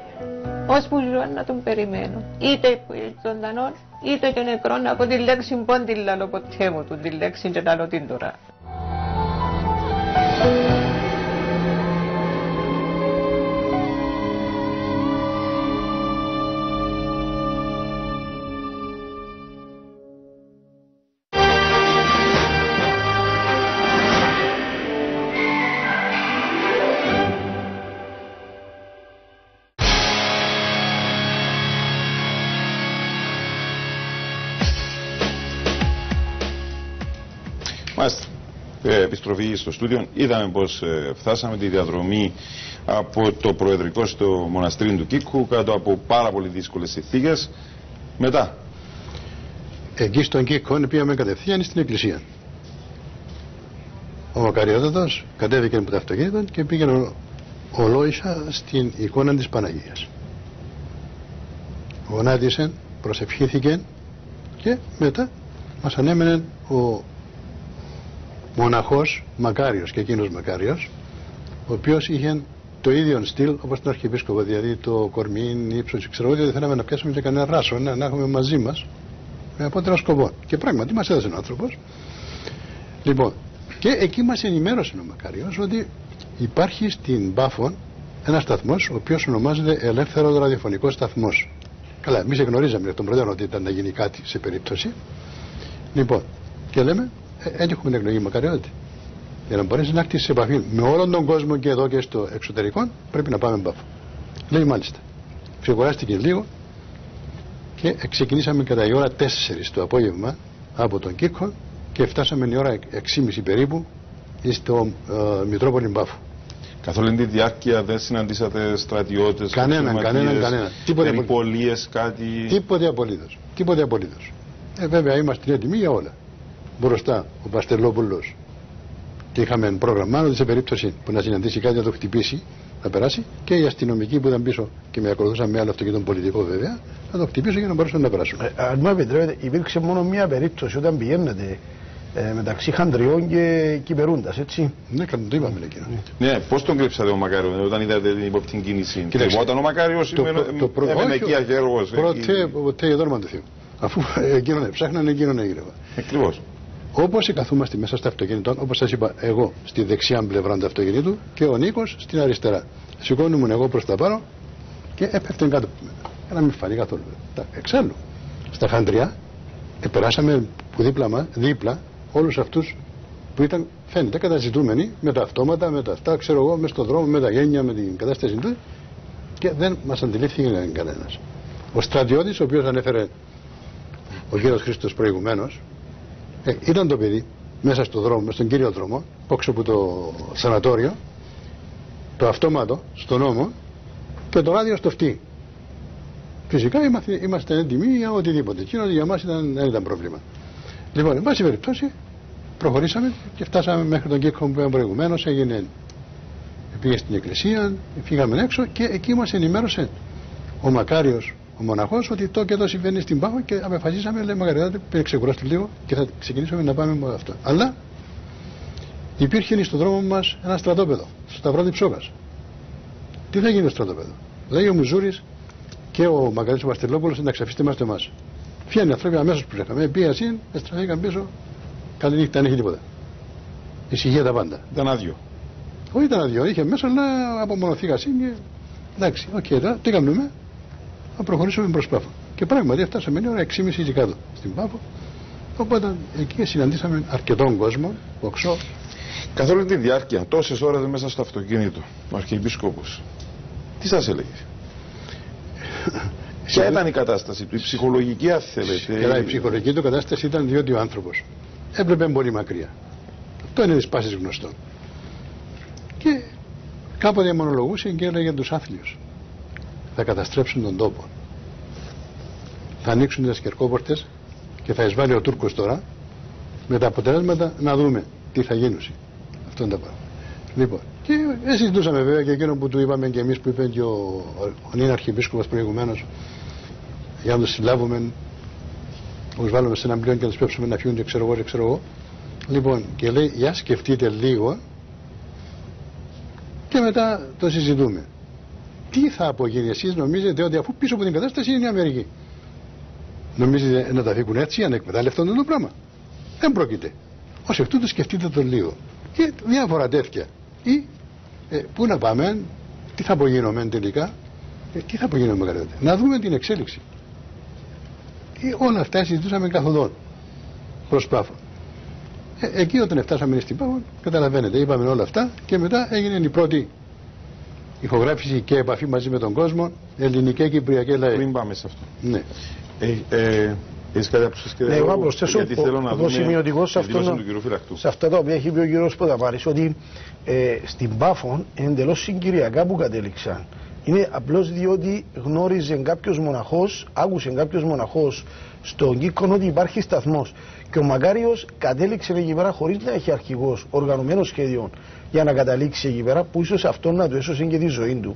Ως που ζω να τον περιμένω, είτε ζωντανός είτε και νεκρόν, από τη λέξη πόν τη λαλώ ποτέ μου, τη λέξη και λαλώ την τώρα. Μάλιστα. Επιστροφή στο στούντιο. Είδαμε πως φτάσαμε τη διαδρομή από το Προεδρικό στο Μοναστήρι του Κίκου κάτω από πάρα πολύ δύσκολες συνθήκες. Μετά. Εκεί στον Κίκο πήγαμε κατευθείαν στην εκκλησία. Ο Μακαριότατος κατέβηκε από το αυτοκίνητο και πήγαινε ολόησα στην εικόνα της Παναγίας. Γονάτισε, προσευχήθηκε και μετά μας ανέμενε ο μοναχός Μακάριος και εκείνος Μακάριος, ο οποίος είχε το ίδιο στυλ όπως τον Αρχιεπίσκοπο, δηλαδή το κορμί, ύψος, ξέρω ότι θέλαμε να πιάσουμε και κανένα ράσο, να έχουμε μαζί μας με απότερο σκοπό. Και πράγματι μας έδωσε ο άνθρωπος. Λοιπόν, και εκεί μας ενημέρωσε ο Μακάριος ότι υπάρχει στην Πάφο ένας σταθμός ο οποίος ονομάζεται Ελεύθερο Ραδιοφωνικός Σταθμός. Καλά, εμείς γνωρίζαμε εκ των προτέρων ότι ήταν να γίνει κάτι σε περίπτωση. Λοιπόν, και λέμε, δεν έχουμε την εκλογή Μακαριώτη. Για να μπορέσει να έρθει σε επαφή με όλον τον κόσμο και εδώ και στο εξωτερικό, πρέπει να πάμε Πάφο. Λέει μάλιστα. Ξεκουράστηκε λίγο και ξεκινήσαμε κατά η ώρα 4 το απόγευμα από τον Κίκο και φτάσαμε η ώρα 6.30 περίπου στο Μητρόπολη Πάφο. Καθ' όλη τη διάρκεια δεν συναντήσατε στρατιώτες, κανέναν. περιπολίες, κάτι? Τίποτε απολύτως. Βέβαια είμαστε έτοιμοι για όλα. Μπροστά ο Παστελόπουλος και είχαμε πρόγραμμα ότι σε περίπτωση που να συναντήσει κάτι να το χτυπήσει, να περάσει, και οι αστυνομικοί που ήταν πίσω και με ακολουθούσαν με άλλο αυτοκίνητο πολιτικό βέβαια, να το χτυπήσω για να μπορέσουν να περάσουν. Αν μου επιτρέπετε, υπήρξε μόνο μία περίπτωση όταν πηγαίνετε μεταξύ Χαντριών και Κυπερούντας, έτσι. Ναι, το είπαμε εκείνο. Ναι, πώς τον κρύψατε ο Μακάριος όταν είδατε την υπόπτη κίνηση? Κρυβόταν ο Μακάριος ή έμενε εκεί αγέργος? Ποτέ για το όνομα του Θεού. Αφού εκείνον ψάχνανε, εκείνον έγινε. Ακριβώς. Όπως καθούμαστε μέσα στο αυτοκίνητο, όπως σας είπα, εγώ στη δεξιά πλευρά του αυτοκίνητου και ο Νίκος στην αριστερά. Σηκώνουμε εγώ προς τα πάνω και έπεφτε κάτω. Για να μην φανεί καθόλου. Εξάλλου, στα Χαντριά περάσαμε που δίπλα όλους αυτούς που ήταν, φαίνεται, καταζητούμενοι με τα αυτόματα, με τα αυτά, ξέρω εγώ, μες στον δρόμο, με τα γένια, με την κατάσταση του, και δεν μας αντιλήφθηκε κανένας. Ο στρατιώτης, ο οποίος ανέφερε ο κύριος Χρήστος προηγουμένως, ήταν το παιδί μέσα στον δρόμο, στον κύριο δρόμο, έξω από το σανατόριο, το αυτόματο στον ώμο και το ράδιο στο φτύ. Φυσικά είμαστε έτοιμοι για οτιδήποτε. Εκείνο για μας δεν ήταν πρόβλημα. Λοιπόν, εν πάση περιπτώσει, προχωρήσαμε και φτάσαμε μέχρι τον Κίκο που ήταν προηγουμένως. Πήγε στην εκκλησία, φύγαμε έξω και εκεί μας ενημέρωσε ο Μακάριος, ο μοναχός, ότι το και το συμβαίνει στην Πάφο και αποφασίσαμε, λέει Μακαριώτη, πριν ξεκουράσετε λίγο και θα ξεκινήσουμε να πάμε με αυτό. Αλλά υπήρχε στον δρόμο μας ένα στρατόπεδο, στο Σταυρό της Ψόκας. Τι θα γίνει στο στρατόπεδο? Λέει ο Μουζούρης και ο Μακαρίτης ο Παστελόπουλος, εντάξει, αφήστε μας το εμάς. Φιάνει οι άνθρωποι αμέσως που είχαμε, πίαση, εστραφήκαν πίσω, καλή νύχτα, δεν είχε τίποτα. Ησυχία τα πάντα. Ήταν άδειο. Όχι, ήταν άδειο, είχε μέσα, αλλά απομονωθήκα και εντάξει, τώρα τι κάνουμε? Να προχωρήσουμε προς Πάφο. Και πράγματι φτάσαμε ώρα 6.30 και κάτω στην Πάφο. Οπότε εκεί συναντήσαμε αρκετόν κόσμο, οξώ. Καθ' όλη τη διάρκεια, τόσες ώρες μέσα στο αυτοκίνητο, ο Αρχιεπίσκοπος, τι σας έλεγε? Ποια ήταν η κατάσταση του, η ψυχολογική, αν θέλετε? Καλά, η ψυχολογική του κατάσταση ήταν διότι ο άνθρωπος έβλεπε πολύ μακριά. Αυτό είναι της πάσης γνωστό. Και κάποτε μονολογούσε και έλεγε τους άθλιους: θα καταστρέψουν τον τόπο. Θα ανοίξουν τις κερκόπορτες και θα εισβάλλει ο Τούρκος τώρα. Με τα αποτελέσματα να δούμε τι θα γίνει. Αυτό είναι το πράγμα. Λοιπόν, και συζητούσαμε βέβαια και εκείνο που του είπαμε και εμείς, που είπε και ο νυν Αρχιεπίσκοπος προηγουμένως, για να τους συλλάβουμε, να τους βάλουμε σε ένα πλοίο και να τους πέψουμε να φύγουν και ξέρω εγώ. Λοιπόν, και λέει, για σκεφτείτε λίγο και μετά το συζητούμε. Τι θα απογίνει? Εσείς νομίζετε ότι αφού πίσω από την κατάσταση είναι η Αμερική, νομίζετε να τα φύγουν έτσι ανεκμετάλλευτον το πράγμα? Δεν πρόκειται. Ως εκ τούτου σκεφτείτε το λίγο. Και διάφορα τέτοια. Ή πού να πάμε, τι θα απογίνουμε τελικά, τι θα απογίνουμε καλύτερα. Να δούμε την εξέλιξη. Όλα αυτά συζητούσαμε καθοδόν προς Πάφο. Εκεί όταν φτάσαμε στην Πάφο, καταλαβαίνετε, είπαμε όλα αυτά και μετά έγινε η πρώτη ηχογράφηση και επαφή μαζί με τον κόσμο, ελληνική και κυπριακή λαή. Πριν πάμε σε αυτό. Ναι. Έχεις κάτι να προσθέσεις, κύριε εγώ να προσθέσω γιατί θέλω να δούμε σημειωτικό σε αυτά τα οποία έχει πει ο κύριος Ποδαπάρης, ότι στην Πάφο εντελώς συγκυριακά που κατέληξαν είναι απλώς διότι γνώριζε κάποιος μοναχός, άκουσε κάποιος μοναχός στον Κίκον ότι υπάρχει σταθμός και ο Μακάριος κατέληξε εκεί πέρα χωρίς να έχει αρχηγός οργανωμένο σχέδιο για να καταλήξει εκεί πέρα, που ίσως αυτό να του έσωσε και τη ζωή του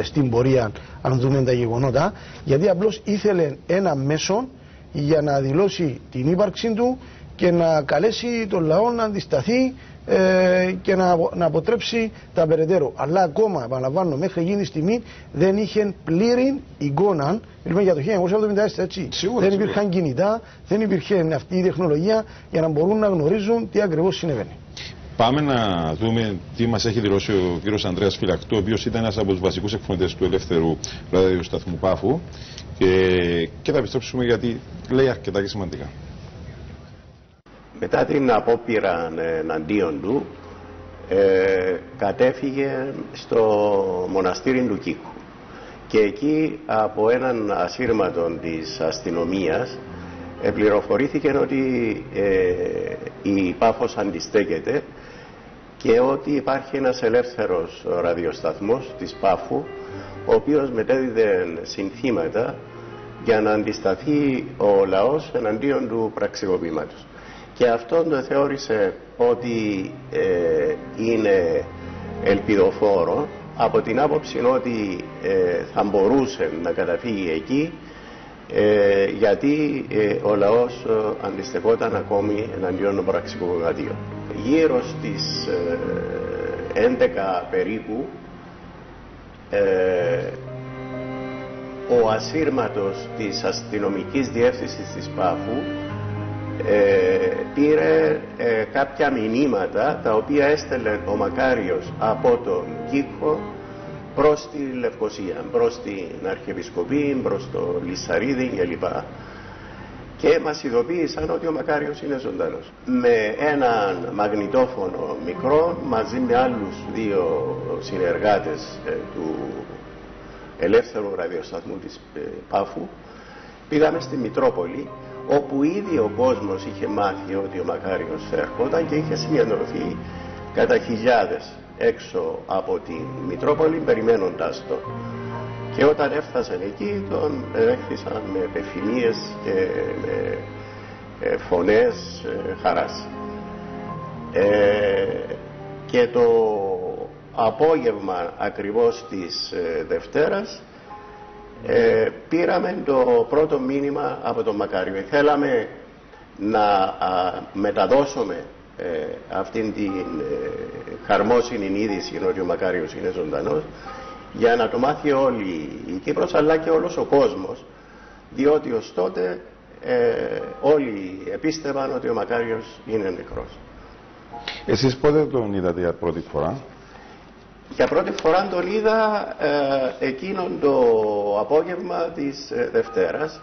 στην πορεία, αν δούμε τα γεγονότα, γιατί απλώς ήθελε ένα μέσο για να δηλώσει την ύπαρξη του και να καλέσει τον λαό να αντισταθεί και να αποτρέψει τα περαιτέρω. Αλλά ακόμα, επαναλαμβάνω, μέχρι εκείνη τη στιγμή δεν είχε πλήρη εικόνα. Μιλούμε για το 1974, έτσι. Σίγουρα, δεν υπήρχαν κινητά, δεν υπήρχε αυτή η τεχνολογία για να μπορούν να γνωρίζουν τι ακριβώς συνέβαινε. Πάμε να δούμε τι μας έχει δηλώσει ο κύριος Ανδρέας Φυλακτού, ο οποίος ήταν ένας από τους βασικούς εκφωνητές του ελεύθερου ραδιοσταθμού Πάφου, και θα επιστρέψουμε γιατί λέει αρκετά και σημαντικά. Μετά την απόπειρα εναντίον του, κατέφυγε στο μοναστήρι του Κίκου και εκεί από έναν ασύρματο της αστυνομίας πληροφορήθηκε ότι η Πάφος αντιστέκεται και ότι υπάρχει ένας ελεύθερος ραδιοσταθμός της Πάφου, ο οποίος μετέδιδε συνθήματα για να αντισταθεί ο λαός εναντίον του πραξικοπήματος. Και αυτόν το θεώρησε ότι είναι ελπιδοφόρο από την άποψη ότι θα μπορούσε να καταφύγει εκεί, γιατί ο λαός αντιστεκόταν ακόμη εναντίον των πραξικοπηματίων. Γύρω στις 11 περίπου ο ασύρματος της αστυνομικής διεύθυνσης της Πάφου πήρε κάποια μηνύματα τα οποία έστελνε ο Μακάριος από τον Κίκο προς τη Λευκοσία, προς την Αρχιεπισκοπή, προς το Λυσσαρίδι κλπ. Και μας ειδοποίησαν ότι ο Μακάριος είναι ζωντανός. Με έναν μαγνητόφωνο μικρό, μαζί με άλλους δύο συνεργάτες του ελεύθερου ραδιοσταθμού της Πάφου, πήγαμε στη Μητρόπολη, όπου ήδη ο κόσμος είχε μάθει ότι ο Μακάριος έρχονταν και είχε συγκεντρωθεί κατά χιλιάδες έξω από τη Μητρόπολη περιμένοντας τον. Και όταν έφτασαν εκεί τον έχθησαν με επεφημίες και με φωνές χαράς. Και το απόγευμα ακριβώς της Δευτέρας πήραμε το πρώτο μήνυμα από τον Μακάριο. Θέλαμε να μεταδώσουμε αυτήν την χαρμόσυνη είδηση ότι ο Μακάριος είναι ζωντανός, για να το μάθει όλη η Κύπρος αλλά και όλος ο κόσμος, διότι ως τότε όλοι επίστευαν ότι ο Μακάριος είναι νεκρός. Εσείς πότε τον είδατε για πρώτη φορά? Για πρώτη φορά τον είδα εκείνον το απόγευμα της Δευτέρας.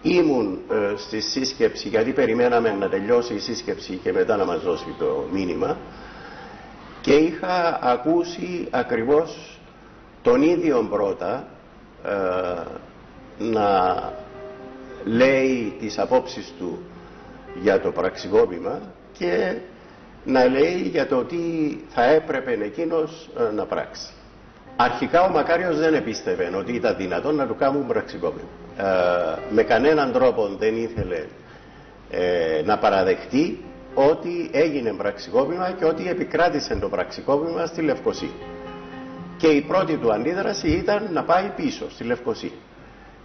Ήμουν στη σύσκεψη, γιατί περιμέναμε να τελειώσει η σύσκεψη και μετά να μας δώσει το μήνυμα, και είχα ακούσει ακριβώς τον ίδιο πρώτα να λέει τις απόψεις του για το πραξικόπημα και να λέει για το τι θα έπρεπε εκείνος να πράξει. Αρχικά ο Μακάριος δεν επίστευε ότι ήταν δυνατόν να του κάνουν πραξικόπημα. Με κανέναν τρόπο δεν ήθελε να παραδεχτεί ότι έγινε πραξικόπημα και ότι επικράτησε το πραξικόπημα στη Λευκοσία. Και η πρώτη του αντίδραση ήταν να πάει πίσω στη Λευκοσία.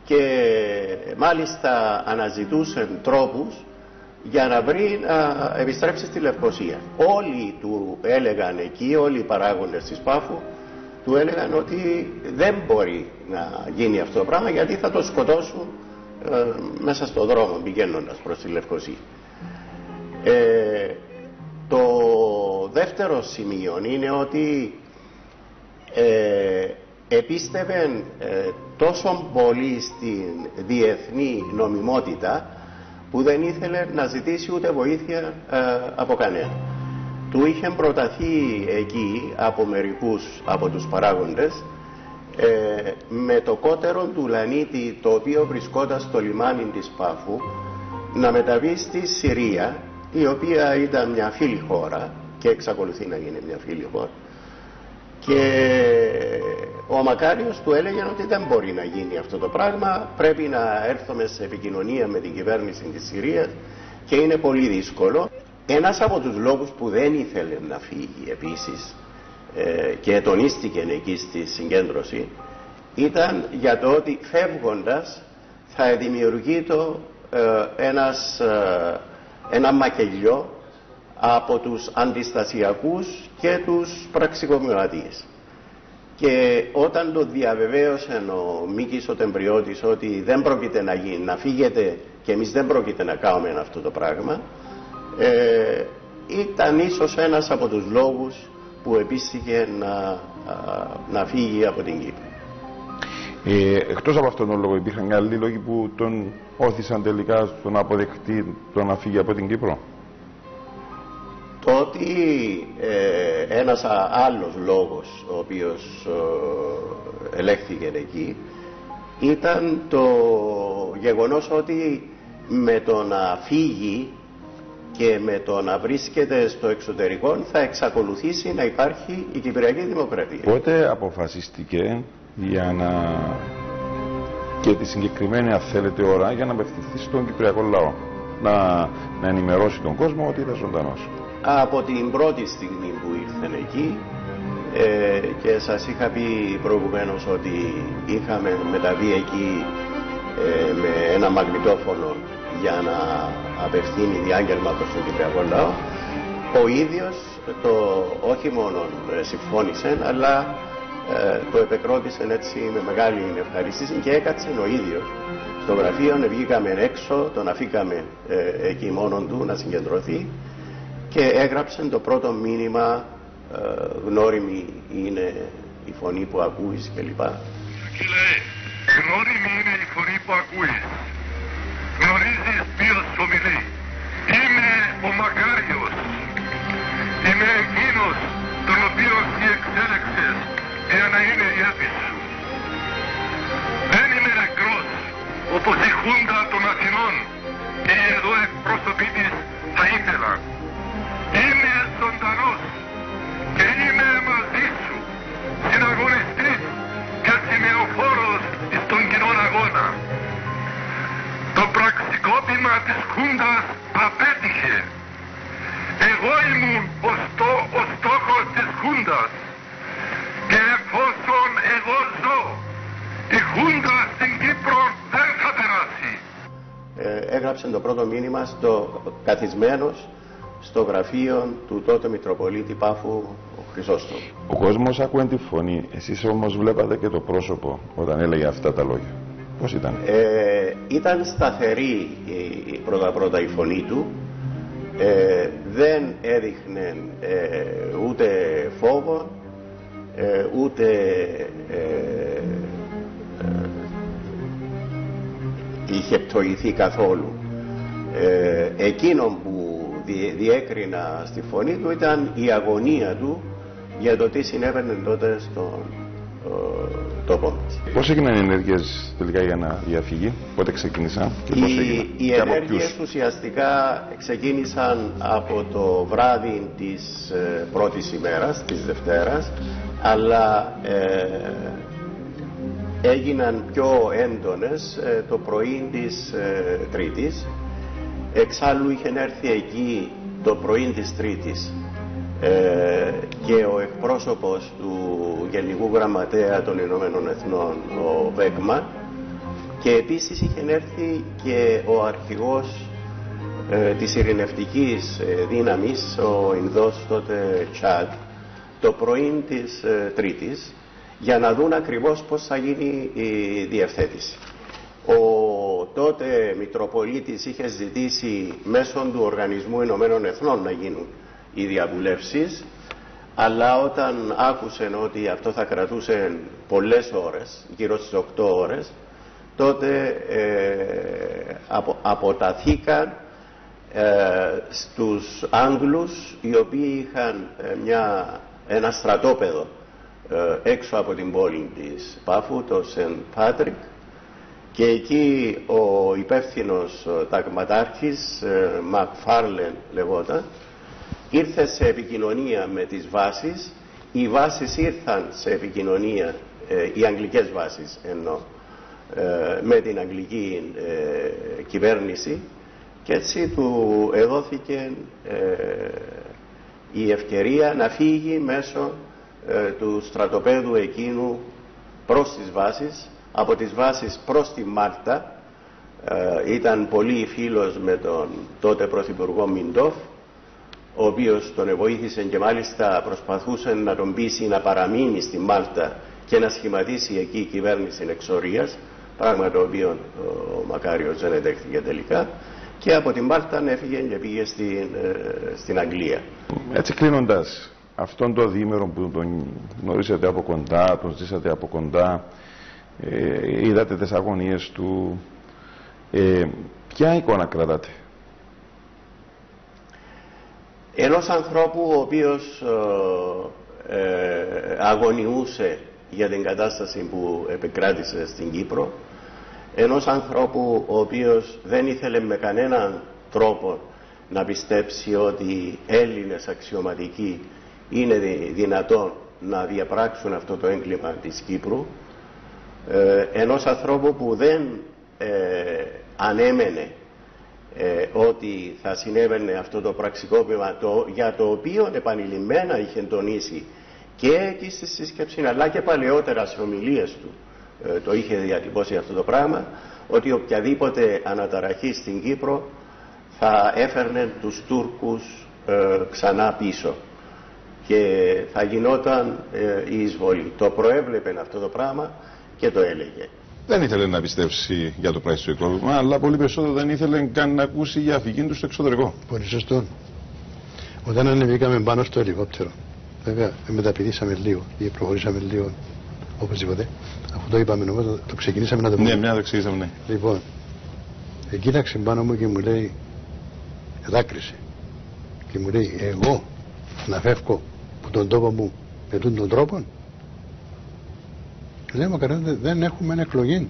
Και μάλιστα αναζητούσε τρόπους για να βρει να επιστρέψει στη Λευκοσία. Όλοι του έλεγαν εκεί, όλοι οι παράγοντες της Πάφου του έλεγαν ότι δεν μπορεί να γίνει αυτό το πράγμα, γιατί θα το σκοτώσουν μέσα στο δρόμο πηγαίνοντας προς τη Λευκοσία. Το δεύτερο σημείο είναι ότι επίστευε τόσο πολύ στην διεθνή νομιμότητα που δεν ήθελε να ζητήσει ούτε βοήθεια από κανένα. Του είχε προταθεί εκεί από μερικούς από τους παράγοντες με το κότερο του Λανίτη, το οποίο βρισκόταν στο λιμάνι της Πάφου, να μεταβεί στη Συρία, η οποία ήταν μια φίλη χώρα και εξακολουθεί να είναι μια φίλη χώρα, και ο Μακάριος του έλεγε ότι δεν μπορεί να γίνει αυτό το πράγμα, πρέπει να έρθουμε σε επικοινωνία με την κυβέρνηση της Συρίας και είναι πολύ δύσκολο. Ένας από τους λόγους που δεν ήθελε να φύγει επίσης και τονίστηκε εκεί στη συγκέντρωση ήταν για το ότι φεύγοντας θα δημιουργεί ένα μακελιό από τους αντιστασιακούς και τους πραξικοπηματίες. Και όταν το διαβεβαίωσε ο Μίκης ο Τεμπριώτης ότι δεν πρόκειται να γίνει, να φύγετε και εμείς δεν πρόκειται να κάνουμε αυτό το πράγμα, ήταν ίσως ένας από τους λόγους που επίστηκε να φύγει από την Κύπρο. Εκτός από αυτόν τον λόγο υπήρχαν και άλλοι λόγοι που τον όθησαν τελικά στο να αποδεχτεί το να φύγει από την Κύπρο? Το ότι ένας άλλος λόγος ο οποίος ελέγχθηκε εκεί ήταν το γεγονός ότι με το να φύγει και με το να βρίσκεται στο εξωτερικό θα εξακολουθήσει να υπάρχει η Κυπριακή Δημοκρατία. Πότε αποφασίστηκε για να και τη συγκεκριμένη, αν θέλετε, ώρα για να απευθυνθεί στον Κυπριακό λαό, να ενημερώσει τον κόσμο ότι ήταν ζωντανός? Από την πρώτη στιγμή που ήρθαν εκεί, και σας είχα πει προηγουμένως ότι είχαμε μεταβεί εκεί με ένα μαγνητόφωνο για να απευθύνει διάγγελμα προς τον Κυπριακό λαό, ο ίδιος όχι μόνο συμφώνησε, αλλά το επεκρότησε έτσι με μεγάλη ευχαρίστηση και έκατσε ο ίδιος στο γραφείο. Βγήκαμε έξω, τον αφήκαμε εκεί μόνον του να συγκεντρωθεί και έγραψε το πρώτο μήνυμα, γνώριμη είναι η φωνή που ακούεις κλπ. Λέει, γνώριμη είναι η φωνή που ακούεις, γνωρίζεις ποιος ομιλεί. Είμαι ο Μακάριος, είμαι εκείνος τον οποίο εσύ εξέλεξες για να είναι ηγέτης σου. Δεν είμαι νεκρός όπως η Χούντα των Αθηνών και οι εδώ εκπρόσωποι της θα ήθελαν. Είμαι ζωντανός και είμαι μαζί σου, συναγωνιστής και σημεοφόρος στον κοινόν αγώνα. Το πραξικόπημα της Χούντας απέτυχε. Εγώ ήμουν ο στόχος της Χούντας και εφόσον εγώ ζω, η Χούντα στην Κύπρο δεν θα περάσει. Έγραψε το πρώτο μήνυμα καθισμένος στο γραφείο του τότε Μητροπολίτη Πάφου ο Χρυσόστομου. Ο κόσμος άκουε τη φωνή, εσείς όμως βλέπατε και το πρόσωπο όταν έλεγε αυτά τα λόγια. Πώς ήταν? Ήταν σταθερή πρώτα η φωνή του, δεν έδειχνε ούτε φόβο, ούτε είχε πτωηθεί καθόλου. Εκείνο που διέκρινα στη φωνή του ήταν η αγωνία του για το τι συνέβαινε τότε στον τόπο μας. Πώς έγιναν οι ενέργειες τελικά για να διαφύγει, πότε ξεκίνησαν και πώς έγιναν? Οι ενέργειες ουσιαστικά ξεκίνησαν από το βράδυ της πρώτης ημέρας, της Δευτέρας, αλλά έγιναν πιο έντονες το πρωί της Τρίτης. Εξάλλου είχε έρθει εκεί το πρωί της Τρίτης και ο εκπρόσωπος του Γενικού Γραμματέα των Ηνωμένων Εθνών, ο Βέκμα, και επίσης είχε έρθει και ο αρχηγός της ειρηνευτικής δύναμης, ο Ινδός τότε Τσάντ, το πρωί της Τρίτης, για να δουν ακριβώς πώς θα γίνει η διευθέτηση. Ο τότε Μητροπολίτης είχε ζητήσει μέσω του Οργανισμού Ηνωμένων Εθνών να γίνουν οι διαβουλεύσεις, αλλά όταν άκουσαν ότι αυτό θα κρατούσε πολλές ώρες, γύρω στις 8 ώρες, τότε αποταθήκαν στους Άγγλους, οι οποίοι είχαν ένα στρατόπεδο έξω από την πόλη της Πάφου, το Σεντ Πάτρικ, και εκεί ο υπεύθυνος ταγματάρχης, Μακφάρλεν λεγόταν, ήρθε σε επικοινωνία με τις βάσεις. Οι βάσεις ήρθαν σε επικοινωνία, οι αγγλικές βάσεις εννοώ, με την αγγλική κυβέρνηση, και έτσι του εδόθηκε η ευκαιρία να φύγει μέσω του στρατοπέδου εκείνου προς τις βάσεις, από τις βάσεις προς τη Μάλτα. Ήταν πολύ φίλος με τον τότε πρωθυπουργό Μιντόφ, ο οποίος τον βοήθησε και μάλιστα προσπαθούσε να τον πείσει να παραμείνει στη Μάλτα και να σχηματίσει εκεί η κυβέρνηση εξορίας, πράγμα το οποίο ο Μακάριος δεν εδέχθηκε τελικά, και από την Μάλτα έφυγε και πήγε στην Αγγλία. Έτσι κλείνοντας, αυτόν τον διήμερο που τον γνωρίσατε από κοντά, τον ζήσατε από κοντά, είδατε τις αγωνίες του, ποια εικόνα κρατάτε? Ενός ανθρώπου ο οποίος αγωνιούσε για την κατάσταση που επικράτησε στην Κύπρο, ενός ανθρώπου ο οποίος δεν ήθελε με κανέναν τρόπο να πιστέψει ότι οι Έλληνες αξιωματικοί είναι δυνατόν να διαπράξουν αυτό το έγκλημα της Κύπρου, ενός ανθρώπου που δεν ανέμενε ότι θα συνέβαινε αυτό το πραξικόπημα, για το οποίο επανειλημμένα είχε τονίσει και εκεί στη σύσκεψη, αλλά και παλαιότερα σε ομιλίες του το είχε διατυπώσει αυτό το πράγμα, ότι οποιαδήποτε αναταραχή στην Κύπρο θα έφερνε τους Τούρκους ξανά πίσω και θα γινόταν η εισβολή. Το προέβλεπε αυτό το πράγμα και το έλεγε. Δεν ήθελε να πιστέψει για το πραξικόπημα, αλλά πολύ περισσότερο δεν ήθελε καν να ακούσει για αφηγή του στο εξωτερικό. Πολύ σωστό. Όταν ανεβήκαμε πάνω στο ελικόπτερο, βέβαια μεταπηδήσαμε λίγο ή προχωρήσαμε λίγο, οπωσδήποτε. Αφού το είπαμε, νομίζω το ξεκινήσαμε να το πούμε. Ναι, μια το ξεκινήσαμε, ναι. Λοιπόν, κοίταξε πάνω μου και μου λέει, δάκρυσε. Και μου λέει, εγώ να φεύγω από τον τόπο μου με τον τρόπο. Λέει, μακαρά, δεν έχουμε εκλογή.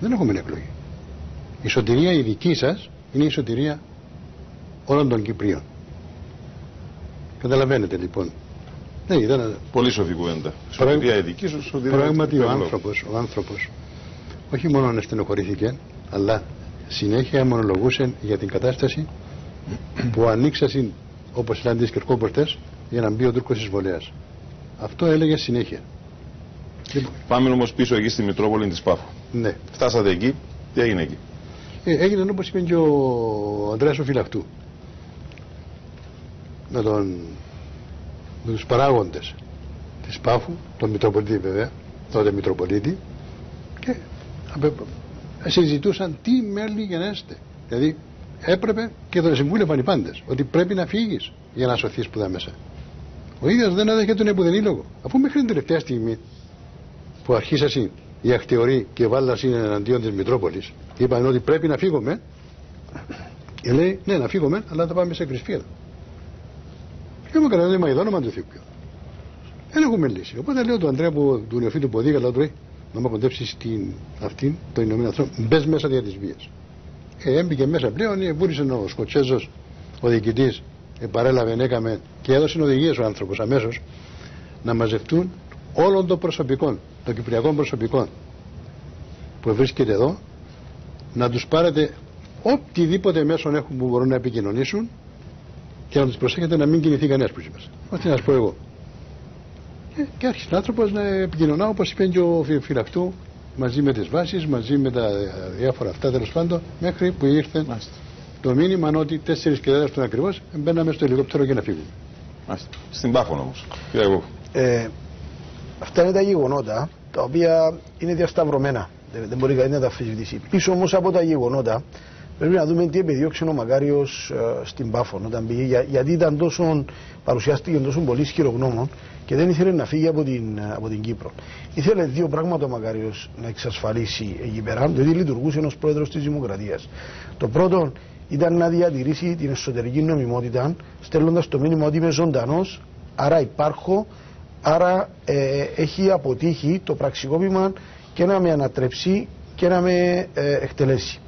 Δεν έχουμε εκλογή. Η σωτηρία η δική σας είναι η σωτηρία όλων των Κυπρίων. Καταλαβαίνετε λοιπόν. Ναι, ήταν... Πολύ σοφή κουβέντα. Σωτηρία η δική σου, σωτηρία. Πράγματι ο άνθρωπος όχι μόνο στενοχωρήθηκε, αλλά συνέχεια μονολογούσε για την κατάσταση που ανοίξασαν, όπως λένε τις Κερκόπορτες, για να μπει ο Τούρκος εισβολέας. Αυτό έλεγε συνέχεια. Πάμε όμως πίσω εκεί στη Μητρόπολη της Πάφου. Ναι. Φτάσατε εκεί, τι έγινε εκεί? Έγινε όπως είπε και ο Ανδρέας ο Φυλακτού. Με τους παράγοντες της Πάφου, τον Μητροπολίτη βέβαια, τότε Μητροπολίτη, και συζητούσαν τι μέλη γενέστε. Δηλαδή έπρεπε και τον συμβούλευαν οι πάντες ότι πρέπει να φύγεις για να σωθείς που δα μέσα. Ο ίδιος δεν έδεχε τον επουδενήλογο, αφού μέχρι την τελευταία στιγμή που αρχίσασαν οι ακτιοροί και βάλασαν εναντίον της Μητρόπολης, είπαν ότι πρέπει να φύγουμε, και λέει ναι, να φύγουμε, αλλά θα πάμε σε Κρυσφύρα. Και μου έκανε μα ειδόνομα του Θήπιου. Δεν έχουμε λύση. Οπότε λέω του Ανδρέα του Νεοφύτου Ποδίγα, λέω του να με κοντέψει στην αυτή, το Ηνωμένο Αθρό, μπες μέσα δια της βίας. Έμπηκε μέσα πλέον, βούρισε ο Σκοτσέζος, ο διοικητής, παρέλαβε, έκαμε και έδωσε οδηγίες ο άνθρωπος αμέσως να μαζευτούν όλων των προσωπικών, των κυπριακών προσωπικών που βρίσκεται εδώ, να τους πάρετε οτιδήποτε μέσον έχουν που μπορούν να επικοινωνήσουν και να τους προσέχετε να μην κινηθεί κανένας που είπες. Ό,τι να σας πω εγώ. Και άρχισε ο άνθρωπος να επικοινωνά, όπως είπε και ο Φυλακτού, μαζί με τις βάσεις, μαζί με τα διάφορα αυτά τέλος πάντων, μέχρι που ήρθε το μήνυμα ότι 4 και 4 ακριβώς μπαίναμε στο ελικόπτερο για να φύγουμε. Στην Πάφο όμως. Αυτά είναι τα γεγονότα τα οποία είναι διασταυρωμένα. Δεν μπορεί κανείς να τα αμφισβητήσει. Πίσω όμως από τα γεγονότα Πρέπει να δούμε τι επεδίωξε ο Μακάριος στην Πάφο όταν πήγε, γιατί ήταν παρουσιάστηκε τόσο πολύ ισχυρογνώμων και δεν ήθελε να φύγει από την Κύπρο. Ήθελε δύο πράγματα ο Μακάριος να εξασφαλίσει εκεί πέρα, διότι λειτουργούσε ως πρόεδρος της Δημοκρατίας. Το πρώτο ήταν να διατηρήσει την εσωτερική νομιμότητα, στέλνοντας το μήνυμα ότι είμαι ζωντανός, άρα υπάρχω, άρα έχει αποτύχει το πραξικόπημα και να με ανατρέψει και να με εκτελέσει.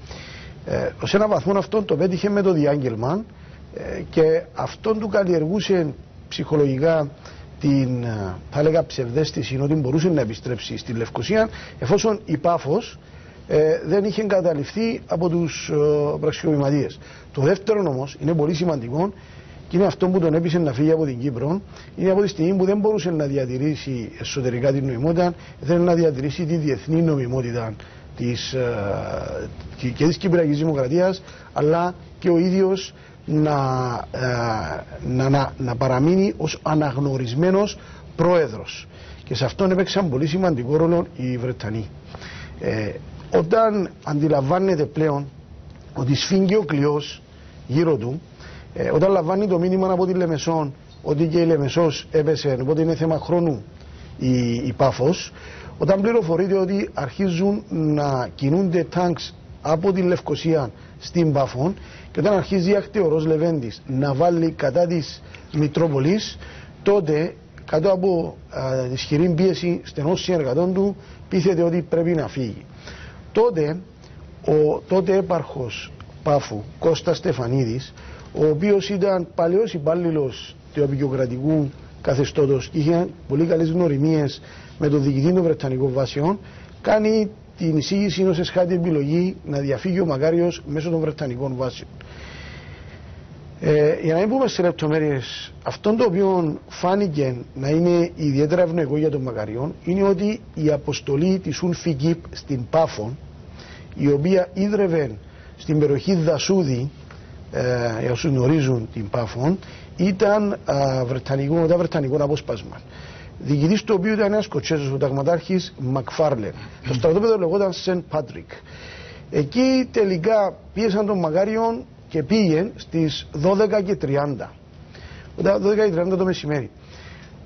Σε έναν βαθμό αυτόν το πέτυχε με το διάγγελμα και αυτόν του καλλιεργούσε ψυχολογικά την, θα έλεγα, ψευδαίσθηση ότι μπορούσε να επιστρέψει στη Λευκοσία εφόσον η Πάφος δεν είχε καταληφθεί από τους πραξικοπηματίες. Το δεύτερο όμως είναι πολύ σημαντικό και είναι αυτό που τον έπεισε να φύγει από την Κύπρο. Είναι από τη στιγμή που δεν μπορούσε να διατηρήσει εσωτερικά την νομιμότητα, θέλει να διατηρήσει τη διεθνή νομιμότητα και της Κυπριακής Δημοκρατίας, αλλά και ο ίδιος να παραμείνει ως αναγνωρισμένος πρόεδρος. Και σε αυτόν έπαιξαν πολύ σημαντικό ρόλο οι Βρετανοί. Όταν αντιλαμβάνεται πλέον ότι σφίγγει ο κλειός γύρω του, όταν λαμβάνει το μήνυμα από τη Λεμεσόν ότι και η Λεμεσός έπεσε, οπότε είναι θέμα χρόνου η Πάφος, όταν πληροφορείται ότι αρχίζουν να κινούνται τάγκς από τη Λευκοσία στην Πάφο και όταν αρχίζει η ακτιορός Λεβέντης να βάλει κατά της Μητρόπολης, τότε κάτω από ισχυρή πίεση στενών συνεργατών του πείθεται ότι πρέπει να φύγει. Τότε έπαρχος Πάφου, Κώστας Στεφανίδης, ο οποίος ήταν παλαιός υπάλληλος του απεικιοκρατικού καθεστώτος και είχε πολύ καλές γνωριμίες με τον διοικητή των Βρετανικών βάσεων, κάνει την εισήγηση ως εσχάτη επιλογή να διαφύγει ο Μακάριος μέσω των Βρετανικών βάσεων. Για να μην πούμε σε λεπτομέρειες, αυτό το οποίο φάνηκε να είναι ιδιαίτερα ευνοϊκό για τον Μακαριό είναι ότι η αποστολή της Ουλφικίπ στην Πάφο, η οποία ίδρευε στην περιοχή Δασούδη, για όσους γνωρίζουν την Πάφο, ήταν βρετανικό απόσπασμα. Διοικητής του οποίου ήταν ένας Σκοτσέζος, ο ταγματάρχης Μακφάρλεν. Το στρατόπεδο λεγόταν Σεντ Πάτρικ. Εκεί τελικά πίεσαν τον Μακάριον και πήγε στις 12:30. 12:30 το μεσημέρι.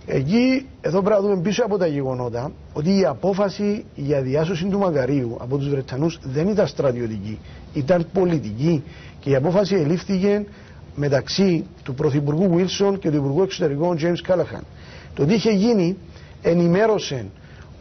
Εκεί, εδώ πρέπει να δούμε πίσω από τα γεγονότα ότι η απόφαση για διάσωση του Μακαρίου από τους Βρετανούς δεν ήταν στρατιωτική, ήταν πολιτική και η απόφαση ελήφθηκε μεταξύ του Πρωθυπουργού Βίλσον και του Υπουργού Εξωτερικών James Callaghan. Το τι είχε γίνει ενημέρωσε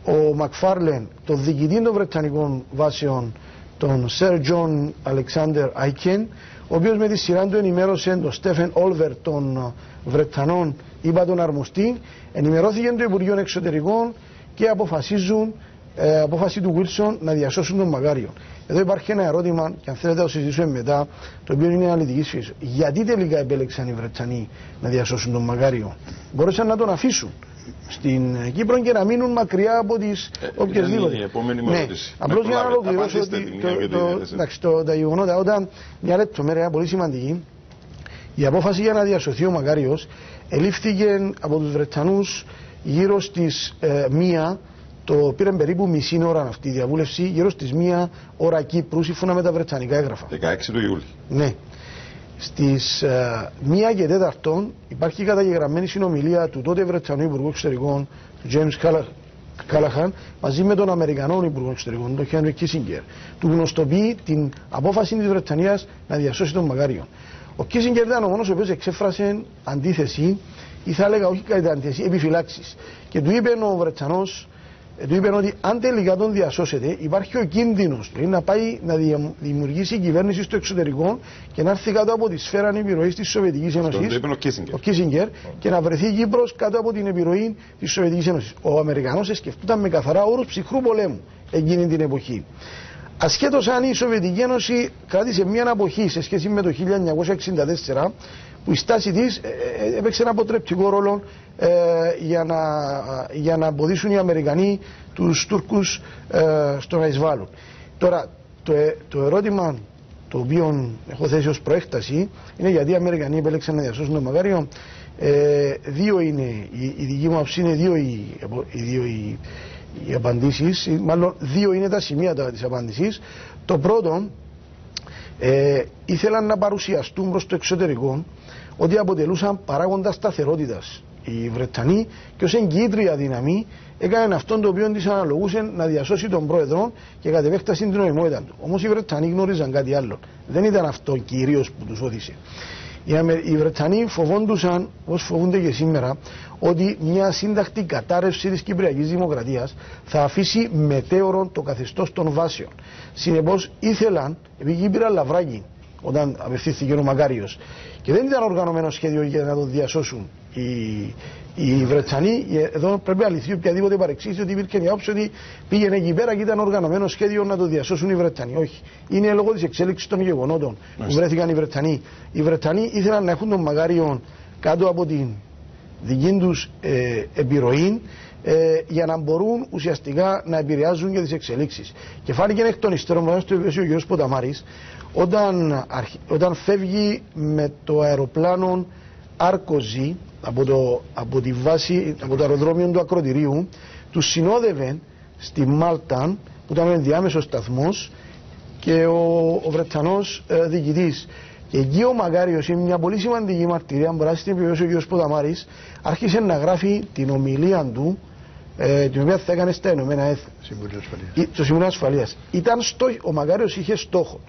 ο Μακφάρλεν τον διοικητή των Βρετανικών βάσεων, τον Sir John Alexander Aiken, ο οποίος με τη σειρά του ενημέρωσε τον Στέφεν Όλβερ των Βρετανών, είπα τον αρμοστή, ενημερώθηκε το Υπουργείο Εξωτερικών και απόφαση του Wilson να διασώσουν τον Μακάριο. Εδώ υπάρχει ένα ερώτημα, και αν θέλετε να το συζητήσουμε μετά, το οποίο είναι αναλυτικής φύσης. Γιατί τελικά επέλεξαν οι Βρετανοί να διασώσουν τον Μακάριο? Μπορούσαν να τον αφήσουν στην Κύπρο και να μείνουν μακριά από τις οποιασδήποτε. Η επόμενη μου ερώτηση. Απλώς για να ολοκληρώσω τα γεγονότα, όταν μια λεπτομέρεια πολύ σημαντική, η απόφαση για να διασωθεί ο Μακάριος ελήφθηκε από τους Βρετανούς γύρω στις 1. Το πήρε περίπου μισή ώρα αυτή η διαβούλευση, γύρω στις 1 ώρα Κύπρου, σύμφωνα με τα βρετανικά έγγραφα. 16 του Ιούλη. Ναι. Στις 1:04 υπάρχει καταγεγραμμένη συνομιλία του τότε Βρετανού Υπουργού Εξωτερικών, του James Callaghan, μαζί με τον Αμερικανό Υπουργό Εξωτερικών, τον Henry Kissinger. Του γνωστοποιεί την απόφαση της Βρετανίας να διασώσει τον Μακάριο. Ο Kissinger ήταν ο μόνος ο οποίος εξέφρασε αντίθεση, ή θα έλεγα όχι κάτι αντίθεση, επιφυλάξεις. Και του είπε ο Βρετανός, του είπε ότι αν τελικά τον διασώσετε, υπάρχει ο κίνδυνος να πάει να δημιουργήσει κυβέρνηση στο εξωτερικό και να έρθει κάτω από τη σφαίρα επιρροής της Σοβιετικής Ένωσης, ο Kissinger, και να βρεθεί η Κύπρος κάτω από την επιρροή της Σοβιετικής Ένωσης. Ο Αμερικανός σκεφτόταν με καθαρά όρους ψυχρού πολέμου εκείνη την εποχή. Ασχέτως αν η Σοβιετική Ένωση κράτησε μια αποχή σε σχέση με το 1964, που η στάση της έπαιξε ένα αποτρεπτικό ρόλο για να εμποδίσουν οι Αμερικανοί τους Τούρκους στο να εισβάλλουν. Τώρα, το ερώτημα το οποίο έχω θέσει ως προέκταση είναι γιατί οι Αμερικανοί επέλεξαν να διασώσουν τον Μακάριο. Δύο είναι, η δική μου άποψη είναι δύο οι απαντήσεις, μάλλον δύο είναι τα σημεία της απάντησης. Το πρώτο ήθελαν να παρουσιαστούν προς το εξωτερικό ότι αποτελούσαν παράγοντα σταθερότητας. Οι Βρετανοί και ως εγκύτρια δύναμη έκαναν αυτόν το οποίο της αναλογούσε να διασώσει τον πρόεδρο και κατ' επέκταση την νομιμότητα του. Όμως οι Βρετανοί γνώριζαν κάτι άλλο. Δεν ήταν αυτό κυρίως που τους ώθησε. Οι Βρετανοί φοβόντουσαν, όπως φοβούνται και σήμερα, ότι μια σύντακτη κατάρρευση της Κυπριακής Δημοκρατίας θα αφήσει μετέωρον το καθεστώς των βάσεων. Συνεπώς ήθελαν, επειδή Κύπρα λαβράκι όταν απευθύνθηκε ο Μακάριος, και δεν ήταν οργανωμένο σχέδιο για να το διασώσουν οι Βρετανοί, εδώ πρέπει να λυθεί οποιαδήποτε παρεξήγηση ότι υπήρχε μια όψη ότι πήγαινε εκεί πέρα και ήταν οργανωμένο σχέδιο να το διασώσουν οι Βρετανοί. Όχι. Είναι λόγω της εξέλιξης των γεγονότων που βρέθηκαν οι Βρετανοί. Οι Βρετανοί ήθελαν να έχουν τον Μακάριον κάτω από την δική τους επιρροή για να μπορούν ουσιαστικά να επηρεάζουν και τις εξελίξεις. Και φάνηκε εκ των υστέρων, που το είπε ο κ. Ποταμάρης, όταν φεύγει με το αεροπλάνο Άρκοζη από τη βάση, από το αεροδρόμιο του ακροτηρίου, του συνόδευε στη Μάλτα, που ήταν ο ενδιάμεσος σταθμός, και ο Βρετανός διοικητής. Και εκεί ο Μακάριος, είναι μια πολύ σημαντική μαρτυρία, μπορεί να την επιβεβαιώσει ο κ. Ποταμάρης, άρχισε να γράφει την ομιλία του, την οποία θα έκανε στα Ηνωμένα Έθνη. Στο Συμβούλιο Ασφαλείας. Ο Μακάριος είχε στόχο.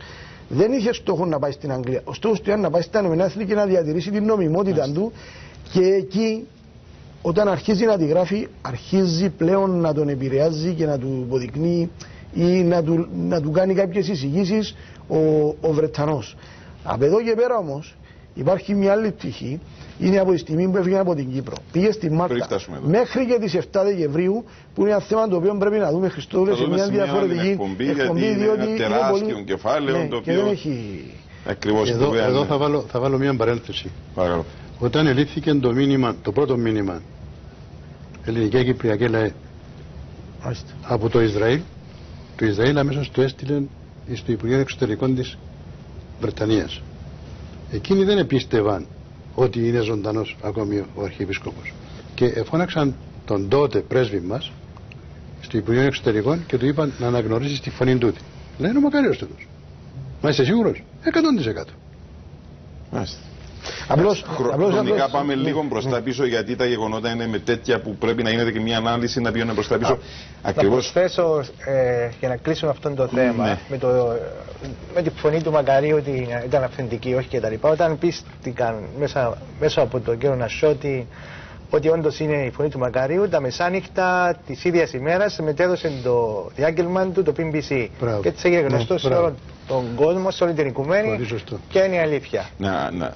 Δεν είχε στόχο να πάει στην Αγγλία. Ο στόχος του ήταν να πάει στα Ηνωμένα Έθνη και να διατηρήσει την νομιμότητα του. Και εκεί, όταν αρχίζει να τη γράφει, αρχίζει πλέον να τον επηρεάζει και να του υποδεικνύει ή να του κάνει κάποιες εισηγήσεις ο Βρετανός. Από εδώ και πέρα όμως υπάρχει μια άλλη πτυχή. Είναι από τη στιγμή που έφυγε από την Κύπρο. Πήγε στη Μάλτα μέχρι και τις 7 Δεκεμβρίου, που είναι ένα θέμα το οποίο πρέπει να δούμε, Χριστόδουλε, σε μια διαφορετική εκπομπή, διότι είναι ένα τεράστιο κεφάλαιο το οποίο έχει... Ακριβώς εδώ θα βάλω μια παρένθεση. Παρακαλώ. Όταν ελήφθηκε το μήνυμα, το πρώτο μήνυμα, ελληνική και κυπριακή ΛΑΕ, από το Ισραήλ αμέσως το έστειλε στο Υπουργείο Εξωτερικών της Βρετανίας. Εκείνοι δεν επίστευαν ότι είναι ζωντανός ακόμη ο Αρχιεπίσκοπος. Και εφώναξαν τον τότε πρέσβη μας στο Υπουργείο Εξωτερικών και του είπαν να αναγνωρίσει τη φωνή τούτη. Λέει, είναι ο Μακάριος τούτος. Μα είστε σίγουρος? 100%. Μάλιστα. Χρονικά πάμε λίγο μπροστά πίσω, γιατί τα γεγονότα είναι με τέτοια που πρέπει να γίνεται και μια ανάλυση να πηγαίνουν μπροστά πίσω. Να προσθέσω για να κλείσουμε αυτό το θέμα με τη φωνή του Μακαρίου ότι ήταν αυθεντική, όχι κτλ. Όταν πίστηκαν μέσα από τον κύριο Νασιώτη ότι όντως είναι η φωνή του Μακαρίου, τα μεσάνυχτα της ίδιας ημέρας μετέδωσε το διάγγελμα του το BBC. Και έτσι έγινε γνωστό σε όλο τον κόσμο, σε όλη την οικουμένη, και είναι η αλήθεια.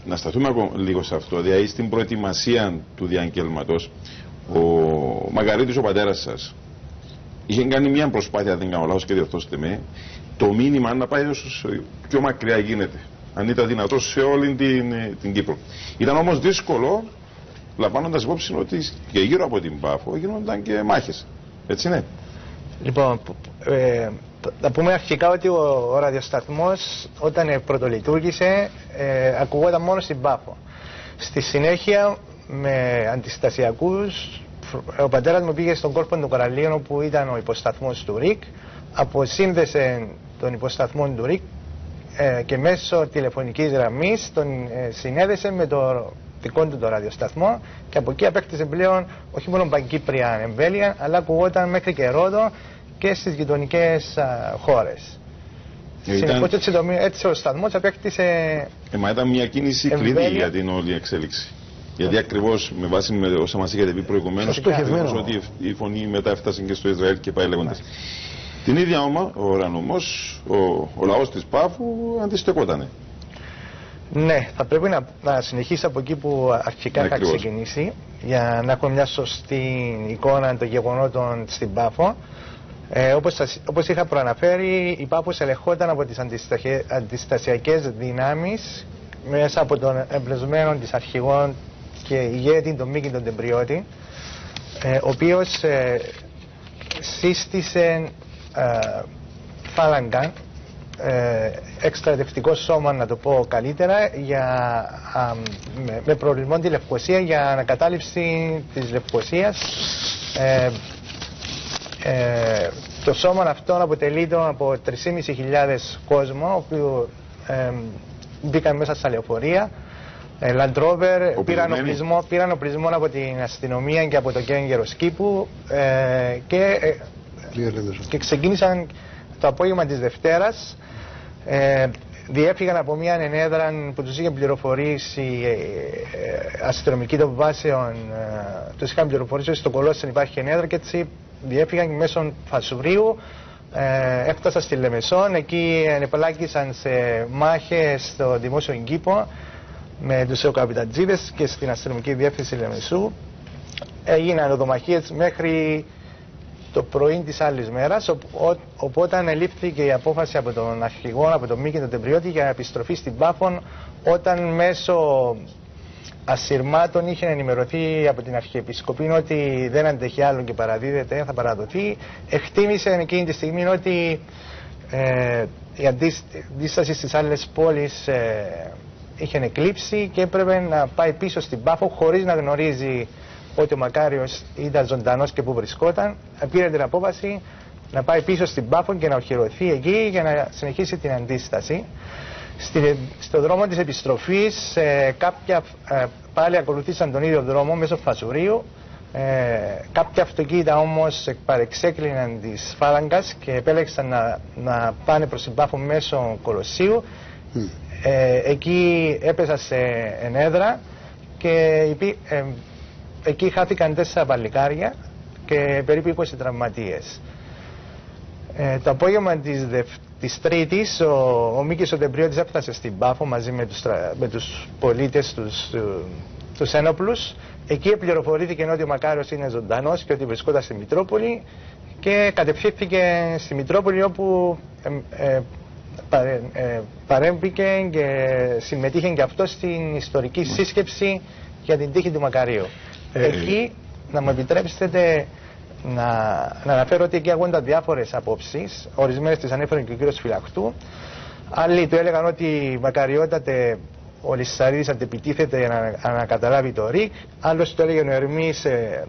Να σταθούμε λίγο σε αυτό. Δηλαδή, στην προετοιμασία του διαγγέλματος, ο Μακαρίτης, ο πατέρας σας, είχε κάνει μια προσπάθεια, δεν κάνω λάθος και διορθώστε με, το μήνυμα να πάει όσο πιο μακριά γίνεται. Αν ήταν δυνατό σε όλη την Κύπρο. Ήταν όμως δύσκολο, λαμβάνοντας υπόψη ότι και γύρω από την Πάφο γίνονταν και μάχες. Έτσι είναι. Λοιπόν, θα πούμε αρχικά ότι ο ραδιοσταθμός όταν πρωτολειτουργήσε ακουγόταν μόνο στην Πάφο. Στη συνέχεια με αντιστασιακούς ο πατέρας μου πήγε στον κόρπο των Κοραλίων, όπου ήταν ο υποσταθμός του ΡΙΚ, αποσύνδεσε τον υποσταθμό του ΡΙΚ και μέσω τηλεφωνικής γραμμής τον συνέδεσε με το δικό του το ραδιοσταθμό, και από εκεί απέκτησε πλέον όχι μόνο παγκύπρια εμβέλεια, αλλά ακουγόταν μέχρι και Ρόδο και στις γειτονικές χώρες. Συνεπώς έτσι ο σταθμός απέκτησε μα ήταν μια κίνηση κλειδί για την όλη εξέλιξη. Γιατί ακριβώς με βάση όσα μας είχατε πει προηγουμένως, ότι η φωνή μετά έφτασε και στο Ισραήλ και πάει λέγοντας. Την ίδια ώρα όμως ο λαός της Πάφου αντιστεκότανε. Ναι, θα πρέπει να συνεχίσει από εκεί που αρχικά είχα ξεκινήσει, για να έχω μια σωστή εικόνα των γεγονότων στην Πάφο. Όπως είχα προαναφέρει, η Πάφος ελεγχόταν από τις αντιστασιακές δυνάμεις μέσα από τον εμπλεσμένο της αρχηγών και ηγέτη τον Μίκη τον Τεμπριώτη, ο οποίος σύστησε φάλαγγα, εκστρατευτικό σώμα, να το πω καλύτερα, με προορισμό τη Λευκοσία, για ανακατάληψη της Λευκοσίας. Το σώμα αυτό αποτελείται από 3.500 κόσμο, μπήκαν μέσα στα λεωφορεία, Land Rover, πήραν οπλισμό από την αστυνομία και από το κέντρο σκήπου και ξεκίνησαν το απόγευμα της Δευτέρας. Διέφυγαν από μια ενέδρα που τους είχε πληροφορήσει αστυνομική των βάσεων, τους είχαν πληροφορήσει ότι στο Κολόσσεν υπάρχει ενέδρα και έτσι διέφυγαν μέσω Φασουρίου, έφτασαν στη Λεμεσόν, εκεί ενεπλάκησαν σε μάχες στο δημόσιο κήπο με τους εοκαπιτατζίδες και στην αστυνομική διεύθυνση Λεμεσού. Έγιναν οδομαχίες μέχρι το πρωί της άλλης μέρας, οπότε ελήφθηκε η απόφαση από τον αρχηγό, από τον Μίκη τον Τεμπριώτη, για επιστροφή στην Πάφων, όταν μέσω ασυρμάτων είχε ενημερωθεί από την Αρχιεπισκοπή ότι δεν αντέχει άλλο και παραδίδεται, θα παραδοθεί. Εκτίμησε εκείνη τη στιγμή ότι η αντίσταση στις άλλες πόλεις είχε εκλείψει και έπρεπε να πάει πίσω στην Πάφο χωρίς να γνωρίζει ότι ο Μακάριος ήταν ζωντανός και που βρισκόταν. Πήρε την απόφαση να πάει πίσω στην Πάφο και να οχυρωθεί εκεί για να συνεχίσει την αντίσταση. Στο δρόμο της επιστροφής κάποια πάλι ακολουθήσαν τον ίδιο δρόμο μέσω Φασουρίου. Κάποια αυτοκίνητα όμως παρεξέκλειναν της φάλαγγας και επέλεξαν να πάνε προς την Πάφο μέσω Κολοσσίου. Εκεί έπεσαν σε ενέδρα και εκεί χάθηκαν 4 παλικάρια και περίπου 20 τραυματίες. Το απόγευμα της Τρίτης ο Μίκης ο Τεμπριώτης έφτασε στην Πάφο μαζί με τους πολίτες, τους ένοπλους. Εκεί πληροφορήθηκε ότι ο Μακάριος είναι ζωντανός και ότι βρισκόταν στη Μητρόπολη και κατευθύνθηκε στη Μητρόπολη, όπου παρέμβηκε και συμμετείχε και αυτό στην ιστορική σύσκεψη για την τύχη του Μακαρίου. Εκεί, να μου επιτρέψετε να αναφέρω ότι εκεί αγώνταν διάφορες απόψεις, ορισμένες τις ανέφερε και ο κύριος Φυλακτού. Άλλοι του έλεγαν ότι μακαριότατε ο Λυσσαρίδης αντεπιτίθεται για να ανακαταλάβει το ΡΙΚ. Άλλος του έλεγε ο Ερμής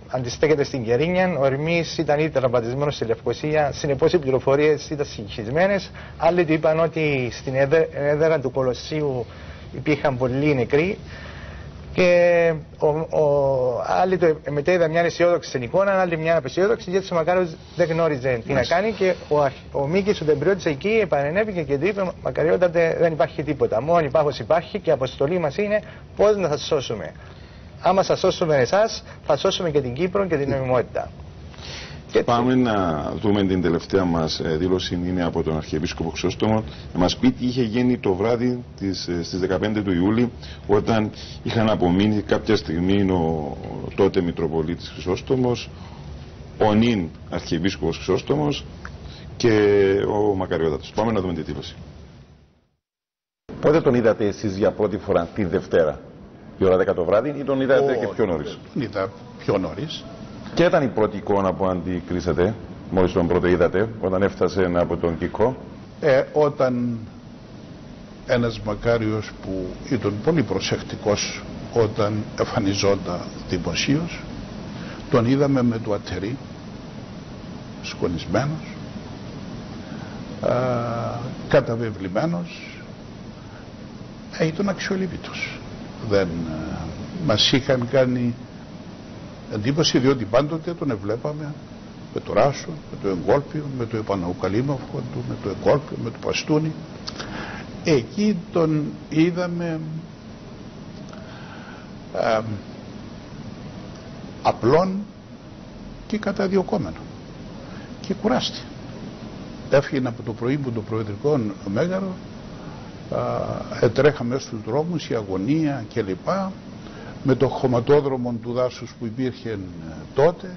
αντιστέκεται στην Κερίνια. Ο Ερμής ήταν ήδη τραυματισμένος στη Λευκοσία, συνεπώς οι πληροφορίες ήταν συγχυσμένες. Άλλοι του είπαν ότι στην έδρα του Κολοσσίου υπήρχαν πολλοί νεκροί. Και άλλοι μετέδιδαν μια αισιόδοξη εικόνα, άλλοι μια απεσιόδοξη, γιατί ο Μακάριος δεν γνώριζε τι να κάνει. Και ο Μίκης ο Τεμπριώτης εκεί επανενέβηκε και του είπε: Μακαριότατε, δεν υπάρχει τίποτα. Μόνο η Πάφος υπάρχει και η αποστολή μας είναι πώς να σας σώσουμε. Άμα σας σώσουμε εσάς, θα σώσουμε και την Κύπρο και την νομιμότητα. Πάμε να δούμε την τελευταία μας δήλωση, είναι από τον Αρχιεπίσκοπο Χρυσόστομο. Να μας πει τι είχε γίνει το βράδυ στις 15 του Ιούλη, όταν είχαν απομείνει κάποια στιγμή ο τότε Μητροπολίτης Χρυσόστομος, ο νυν Αρχιεπίσκοπος Χρυσόστομος και ο Μακαριότατος. Πάμε να δούμε τη δήλωση. Πότε τον είδατε εσείς για πρώτη φορά τη Δευτέρα, η ώρα 10 το βράδυ, ή τον είδατε και πιο νωρίς? Τον είδα πιο νωρίς. Ποια ήταν η πρώτη εικόνα που αντικρίσατε, μόλις τον πρώτο είδατε, όταν έφτασε από τον Κικό? Όταν ένας Μακάριος που ήταν πολύ προσεκτικός όταν εμφανιζόταν δημοσίως, τον είδαμε με το ατέρι, σκονισμένος, καταβεβλημένος, ήταν αξιολύπητος. Δεν μας είχαν κάνει εντύπωση, διότι πάντοτε τον εβλέπαμε με το Ράσο, με το Εγκόλπιο, με το Επαναουκαλίμαυκο, με το Εγκόλπιο, με το Παστούνι. Εκεί τον είδαμε απλόν και καταδιωκόμενο και κουράστη. Έφυγε από το πρωί που το προεδρικό μέγαρο, τρέχαμε στους δρόμους, η αγωνία κλπ. Με το χωματόδρομο του δάσους που υπήρχε τότε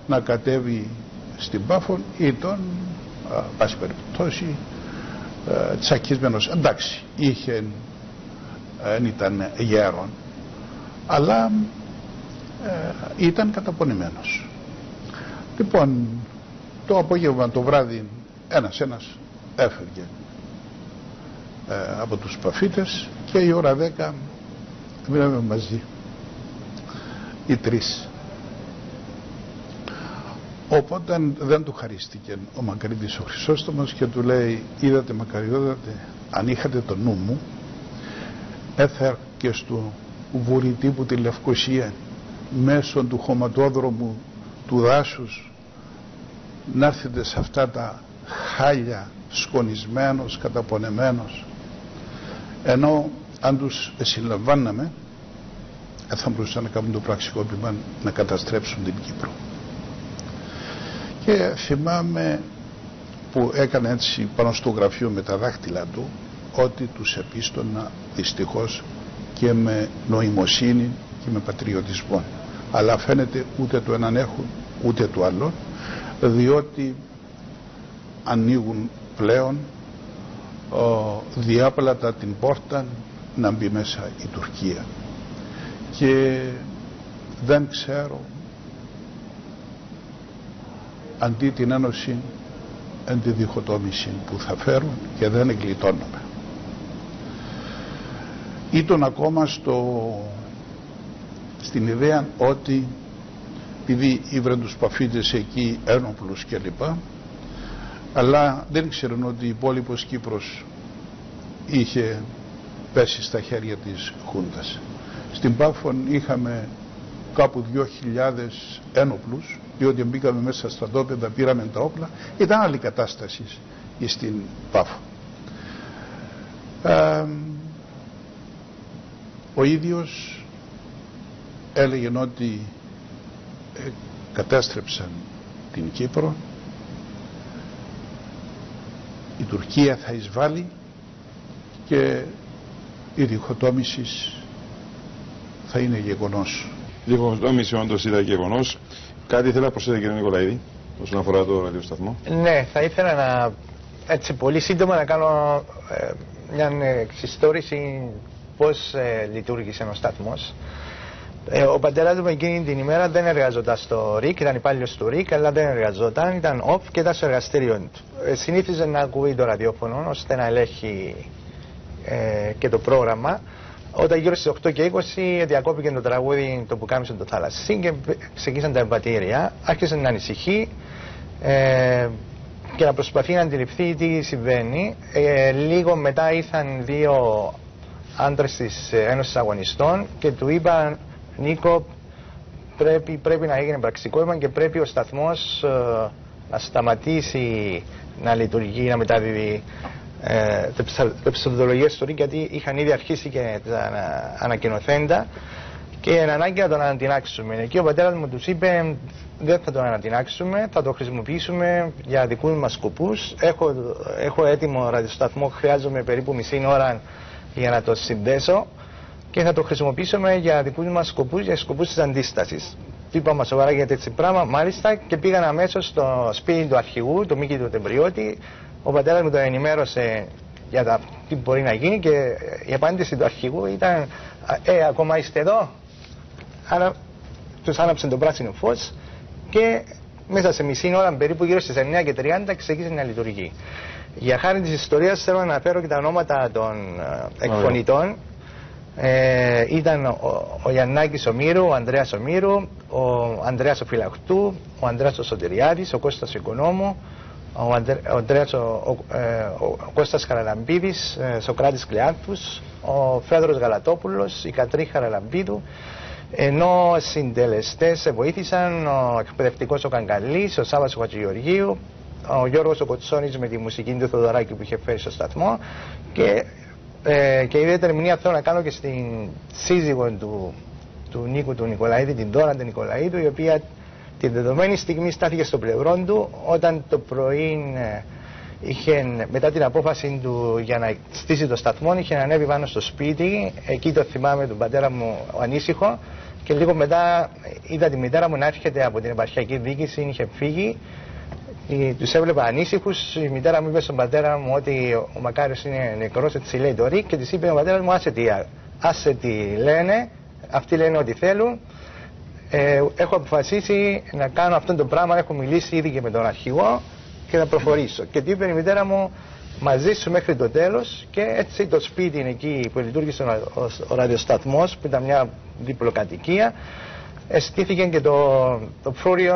να κατέβει στην Πάφο, ήταν πάση περιπτώσει τσακισμένος. Εντάξει, δεν ήταν γέρον, αλλά ήταν καταπονημένος. Λοιπόν, το απόγευμα, το βράδυ, ένας έφευγε από τους Παφίτες και η ώρα 10 μείναμε μαζί, οι τρεις. Οπότε δεν του χαρίστηκε ο Μακαρίτης ο Χρυσόστομος και του λέει: είδατε Μακαριότατε, αν είχατε το νου μου, έθα και στο βορειτήπου τη Λευκοσία, μέσω του χωματόδρομου του δάσους, να έρθετε σε αυτά τα χάλια, σκονισμένος, καταπονεμένος, ενώ αν τους συλλαμβάναμε θα μπορούσαν να κάνουν το πραξικόπημα να καταστρέψουν την Κύπρο. Και θυμάμαι που έκανε έτσι πάνω στο γραφείο με τα δάχτυλα του ότι τους επίστωνα δυστυχώς και με νοημοσύνη και με πατριωτισμό, αλλά φαίνεται ούτε το έναν έχουν ούτε το άλλο, διότι ανοίγουν πλέον διάπλατα την πόρτα να μπει μέσα η Τουρκία, και δεν ξέρω αντί την ένωση εν τη διχοτόμηση που θα φέρουν, και δεν εγκλιτώνομαι. Ήταν ακόμα στην ιδέα ότι επειδή ήβραν τους παφίτες εκεί ένοπλους κλπ, αλλά δεν ήξεραν ότι η υπόλοιπος Κύπρος είχε πέσει στα χέρια της Χούντας. Στην Πάφων είχαμε κάπου 2.000 ένοπλους, διότι μπήκαμε μέσα στα στρατόπεδα, πήραμε τα όπλα. Ήταν άλλη κατάσταση στην Πάφο. Ο ίδιος έλεγε ότι κατέστρεψαν την Κύπρο, η Τουρκία θα εισβάλλει και η διχοτόμηση θα είναι γεγονός. Η διχοτόμηση όντως ήταν γεγονός. Κάτι ήθελα να προσθέσετε, κύριε Νικολαίδη, όσον αφορά το ραδιοσταθμό? Ναι, θα ήθελα να έτσι πολύ σύντομα να κάνω μια εξιστόρηση πώς λειτουργήσε ο σταθμός. Ο πατέρας μου εκείνη την ημέρα δεν εργαζόταν στο ΡΙΚ, ήταν υπάλληλος του ΡΙΚ, αλλά δεν εργαζόταν, ήταν off και ήταν στο εργαστήριο του. Συνήθιζε να ακούει το ραδιόφωνο ώστε να ελέγχει και το πρόγραμμα. Όταν γύρω στις 8 και 20 διακόπηκε το τραγούδι το που κάμισε το θάλασσι και ξεκίνησαν τα εμβατήρια, άρχισε να ανησυχεί και να προσπαθεί να αντιληφθεί τι συμβαίνει. Λίγο μετά ήρθαν δύο άντρες της Ένωσης Αγωνιστών και του είπαν, Νίκο, πρέπει να έγινε πραξικόπημα και πρέπει ο σταθμός να σταματήσει να λειτουργεί, να μεταδίδει τα ψευδολογίες του ΡΙΚ, γιατί είχαν ήδη αρχίσει και τα ανακοινωθέντα και είναι ανάγκη να τον ανατινάξουμε. Εκεί ο πατέρας μου τους είπε, δεν θα τον ανατινάξουμε, θα το χρησιμοποιήσουμε για δικούς μας σκοπούς. Έχω έτοιμο ραδιοσταθμό, χρειάζομαι περίπου μισή ώρα για να το συνδέσω και θα το χρησιμοποιήσουμε για δικούς μας σκοπούς, για σκοπούς της αντίστασης. Είπαμε σοβαρά για τέτοιο πράγμα, μάλιστα, και πήγαν αμέσως στο σπίτι του αρχηγού, το Μίκη του Τεμπριώτη. Ο πατέρας μου τον ενημέρωσε για τι μπορεί να γίνει και η απάντηση του αρχηγού ήταν ακόμα είστε εδώ? Άρα τους άναψε το πράσινο φως και μέσα σε μισή ώρα, περίπου γύρω στις 9:30, ξεκίνησε να λειτουργεί. Για χάρη της ιστορίας θέλω να αναφέρω και τα ονόματα των εκφωνητών. Ήταν ο Γιαννάκης ο Μύρου, ο Ανδρέας ο Μύρου, ο Ανδρέας ο Φυλαχτού, ο Ανδρέας ο Σωτηριάδης, ο Κώστας ο Οικονόμου, ο Κώστας Χαραλαμπίδης, Σοκράτης Κλεάνθους, ο Φέδρος Γαλατόπουλος, η Κατρή Χαραλαμπίδου, ενώ συντελεστές βοήθησαν ο εκπαιδευτικός ο Καγκαλής, ο Σάββας ο Χατζηγεωργίου, ο Γιώργος ο Κοτσόνης με τη μουσική του Θοδωράκη που είχε φέρει στο σταθμό, και ιδιαίτερη μνήμα θέλω να κάνω και στην σύζυγο του Νίκου του Νικολαίδη, την Δώρα του Νικολαίδου, η οποία τη δεδομένη στιγμή στάθηκε στο πλευρό του όταν το πρωί μετά την απόφαση του για να στήσει το σταθμό είχε ανέβει πάνω στο σπίτι. Εκεί το θυμάμαι τον πατέρα μου ανήσυχο, και λίγο μετά είδα τη μητέρα μου να έρχεται από την επαρχιακή διοίκηση, είχε φύγει. Τους έβλεπα ανήσυχους. Η μητέρα μου είπε στον πατέρα μου ότι ο Μακάριος είναι νεκρός, έτσι λέει το ΡΙΚ, και της είπε ο πατέρας μου άσε τι λένε, αυτοί λένε ό,τι θέλουν. Έχω αποφασίσει να κάνω αυτό το πράγμα, έχω μιλήσει ήδη και με τον αρχηγό και θα προχωρήσω. Και τι είπε η μητέρα μου, μαζί σου μέχρι το τέλος. Και έτσι το σπίτι είναι εκεί που λειτουργήσε ο ραδιοσταθμός, που ήταν μια διπλοκατοικία. Στήθηκε και το φρούριο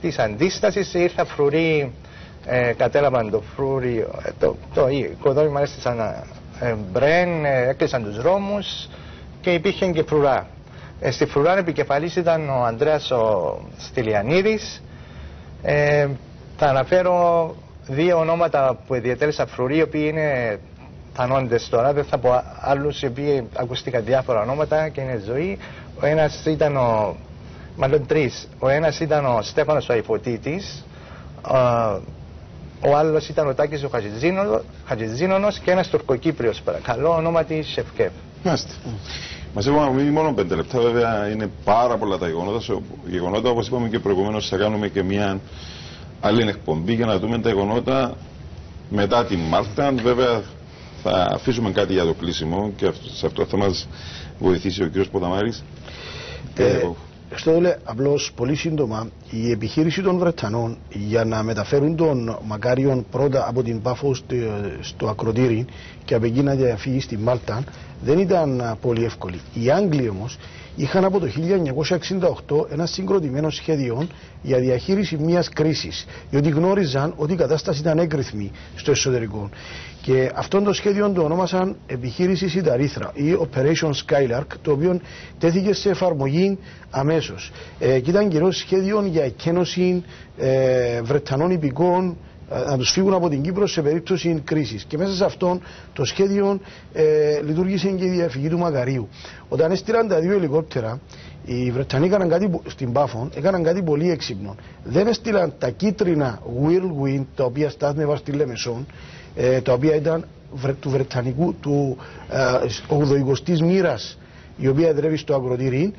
της αντίστασης, ήρθα φρουροί κατέλαβαν το φρούριο, το οικοδόμημα έστησαν μπρέν, έκλεισαν τους δρόμους και υπήρχε και φρουρά. Στη φρουρά επικεφαλής ήταν ο Ανδρέας ο Στυλιανίδης. Θα αναφέρω δύο ονόματα που διατέλεσαν φρουροί, οι οποίοι είναι θανόντες τώρα, δεν θα πω άλλους, οι οποίοι ακούστηκαν διάφορα ονόματα και είναι ζωή. Ο ένας ήταν μάλλον τρεις. Ο ένας ήταν ο Στέφανος ο Αϊφωτίτης, ο άλλος ήταν ο Τάκης ο Χατζηζίνονος και ένας Τουρκοκύπριος, παρακαλώ, ονόματι Σεφκέφ. Μάλιστα. Μας έχουμε μείνει μόνο 5 λεπτά, βέβαια είναι πάρα πολλά τα γεγονότα. Όπως είπαμε και προηγουμένως, θα κάνουμε και μια άλλη εκπομπή για να δούμε τα γεγονότα μετά την Μάλτα. Βέβαια θα αφήσουμε κάτι για το κλείσιμο και σε αυτό θα μας βοηθήσει ο κ. Ποταμάρης. Στο λέει απλώς πολύ σύντομα, η επιχείρηση των Βρετανών για να μεταφέρουν τον Μακάριον πρώτα από την Πάφο στο ακροτήρι και από εκεί να διαφύγει στη Μάλτα δεν ήταν πολύ εύκολη. Οι Άγγλοι όμως είχαν από το 1968 ένα συγκροτημένο σχέδιο για διαχείριση μιας κρίσης, διότι γνώριζαν ότι η κατάσταση ήταν έγκριθμη στο εσωτερικό. Και αυτό το σχέδιο το ονόμασαν επιχείρηση Σιταρίθρα ή Operation Skylark, το οποίο τέθηκε σε εφαρμογή αμέσως. Και ήταν κυρίως σχέδιο για εκένωση Βρετανών υπηκών να τους φύγουν από την Κύπρο σε περίπτωση κρίσης. Και μέσα σε αυτό το σχέδιο λειτουργήσε και η διαφυγή του Μακαρίου. Όταν έστειλαν τα δύο ελικόπτερα, οι Βρετανοί έκαναν κάτι στην Πάφο, έκαναν κάτι πολύ έξυπνο. Δεν έστειλαν τα κίτρινα Whirlwind, τα οποία στάθμευαν στη Λεμεσόν, τα οποία ήταν του Βρετανικού, του 80ης μοίρας, η οποία εδρεύει στο ακροτήρι.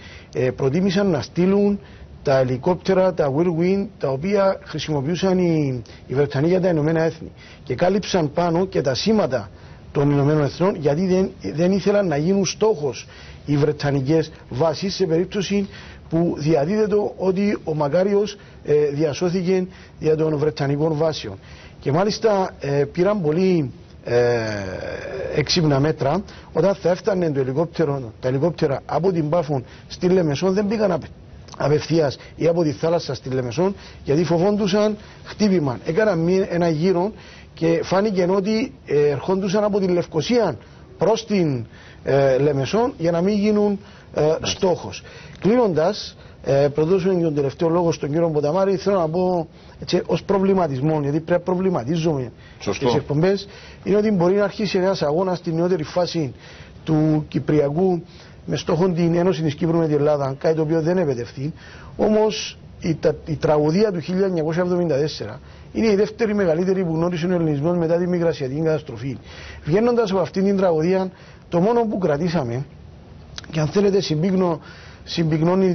Προτίμησαν να στείλουν τα ελικόπτερα, τα Whirlwind, τα οποία χρησιμοποιούσαν οι Βρετανοί για τα Ηνωμένα Έθνη. Και κάλυψαν πάνω και τα σήματα των Ηνωμένων Εθνών, γιατί δεν ήθελαν να γίνουν στόχος οι Βρετανικές βάσεις σε περίπτωση που διαδίδεται ότι ο Μακάριος διασώθηκε για των Βρετανικών βάσεων. Και μάλιστα πήραν πολύ έξυπνα μέτρα. Όταν θα έφτανε τα ελικόπτερα από την Πάφο στη Λεμεσόν, δεν πήγαν απευθείας ή από τη θάλασσα στη Λεμεσόν, γιατί φοβόντουσαν χτύπημα. Έκαναν ένα γύρο και φάνηκε ότι ερχόντουσαν από τη Λευκοσία προς την Λεμεσόν για να μην γίνουν στόχος. Κλείνοντας, πρωτού δώσουμε τον τελευταίο λόγο στον κύριο Ποταμάρη, θέλω να πω ως προβληματισμό, γιατί πρέπει να προβληματίζουμε τις εκπομπές, είναι ότι μπορεί να αρχίσει ένας αγώνας στην νεότερη φάση του Κυπριακού με στόχο την Ένωση της Κύπρου με την Ελλάδα, κάτι το οποίο δεν επετευθεί. Όμως η τραγωδία του 1974 είναι η δεύτερη μεγαλύτερη που γνώρισε ο ελληνισμός μετά τη Μικρασιατική καταστροφή. Βγαίνοντας από αυτήν την τραγωδία, το μόνο που κρατήσαμε, και αν θέλετε συμπυκνώνει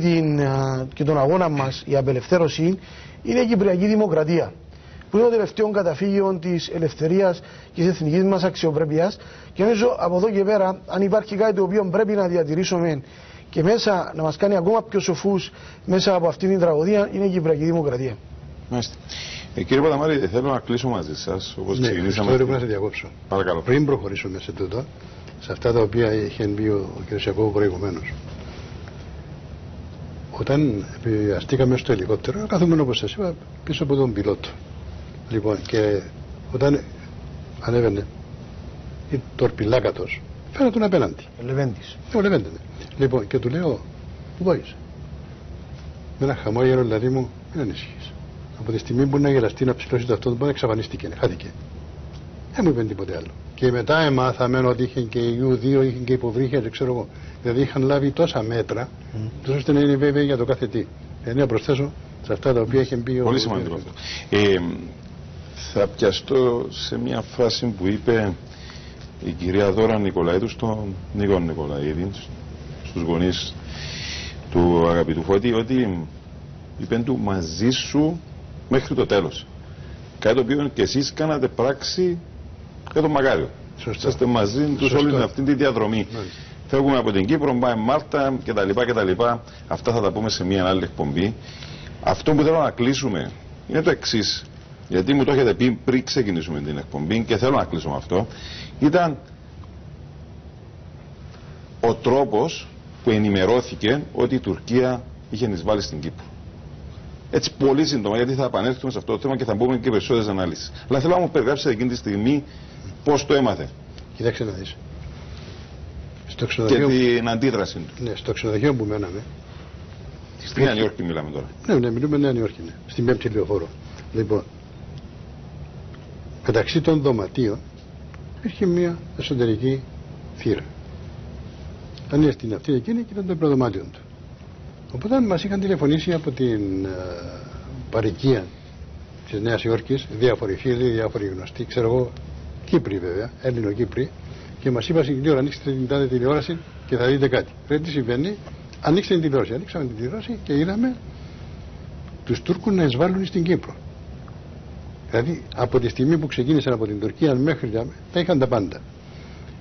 και τον αγώνα μας η απελευθέρωση, είναι η Κυπριακή Δημοκρατία, που είναι το τελευταίο καταφύγιο της ελευθερίας και της εθνικής μας αξιοπρέπειας. Και νομίζω από εδώ και πέρα, αν υπάρχει κάτι το οποίο πρέπει να διατηρήσουμε και μέσα να μας κάνει ακόμα πιο σοφούς μέσα από αυτήν την τραγωδία, είναι η Κυπριακή Δημοκρατία. Μάλιστα. Κύριε Ποταμάρη, θέλω να κλείσω μαζί σας, όπως ξεκινήσαμε. Ναι, να σε διακόψω. Παρακαλώ. Πριν προχωρήσουμε σε τούτο, σε αυτά τα οποία είχε πει ο κ. Σιακώβου προηγουμένως. Όταν επιβιαστήκαμε στο ελικόπτερο, κάθομαι όπως σας είπα πίσω από τον πιλότο. Λοιπόν, και όταν ανέβαινε η τορπιλάκατος, φαίνεται τον απέναντι. Ο Λεβέντης. Ο Λεβέντης. Λοιπόν, και του λέω, πού πάεις? Με ένα χαμόγελο δηλαδή μου, μην ανησυχείς. Από τη στιγμή που να γελαστεί να ψηλώσει το αυτό, μπορεί να εξαφανίστηκε, χάθηκε. Δεν μου είπε τίποτε άλλο. Και μετά έμαθαμε ότι είχε και η U2, είχε και υποβρύχια, δεν ξέρω εγώ. Δηλαδή είχαν λάβει τόσα μέτρα, τόσο ώστε να είναι βέβαιοι για το κάθε τι. Να προσθέσω σε αυτά τα οποία είχε πει ο. Πολύ σημαντικό αυτό. Θα πιαστώ σε μια φράση που είπε η κυρία Δώρα Νικολαίδου στον Νίκο Νικολαίδη, στους γονείς του αγαπητού Φώτη, ότι είπε του μαζί σου μέχρι το τέλος. Κάτι το οποίο και εσείς κάνατε πράξη για τον Μακάριο. Είστε μαζί τους όλοι με αυτή τη διαδρομή. Φεύγουμε από την Κύπρο, πάμε Μάλτα κτλ. Αυτά θα τα πούμε σε μια άλλη εκπομπή. Αυτό που θέλω να κλείσουμε είναι το εξής. Γιατί μου το έχετε πει πριν ξεκινήσουμε την εκπομπή και θέλω να κλείσω με αυτό. Ήταν ο τρόπος που ενημερώθηκε ότι η Τουρκία είχε εισβάλει στην Κύπρο. Έτσι πολύ σύντομα, γιατί θα επανέλθουμε σε αυτό το θέμα και θα μπούμε και περισσότερες ανάλυσεις. Αλλά θέλω να μου περιγράψετε εκείνη τη στιγμή πώς το έμαθε. Κοιτάξτε να δεις. Και την αντίδραση του. Ναι, στο ξενοδοχείο που μέναμε. Στη Νέα Υόρκη μιλάμε τώρα. Ναι, μιλούμε Νέα Υόρκη, ναι. Στην 5η λεωφόρο. Λοιπόν, μεταξύ των δωματίων υπήρχε μια εσωτερική θύρα. Αν έρθει αυτή εκείνη και ήταν το προδωμάτιο του. Οπότε μας είχαν τηλεφωνήσει από την παροικία της Νέας Υόρκης, διάφοροι φίλοι, διάφοροι γνωστοί, ξέρω εγώ, Κύπροι βέβαια, Έλληνο-Κύπροι, και μας είπαν στην ώρα ανοίξτε την τάδε τηλεόραση και θα δείτε κάτι. Πρέπει τι συμβαίνει, ανοίξτε την τηλεόραση. Ανοίξαμε την τηλεόραση και είδαμε τους Τούρκους να εισβάλλουν στην Κύπρο. Δηλαδή από τη στιγμή που ξεκίνησαν από την Τουρκία μέχρι τα είχαν τα πάντα.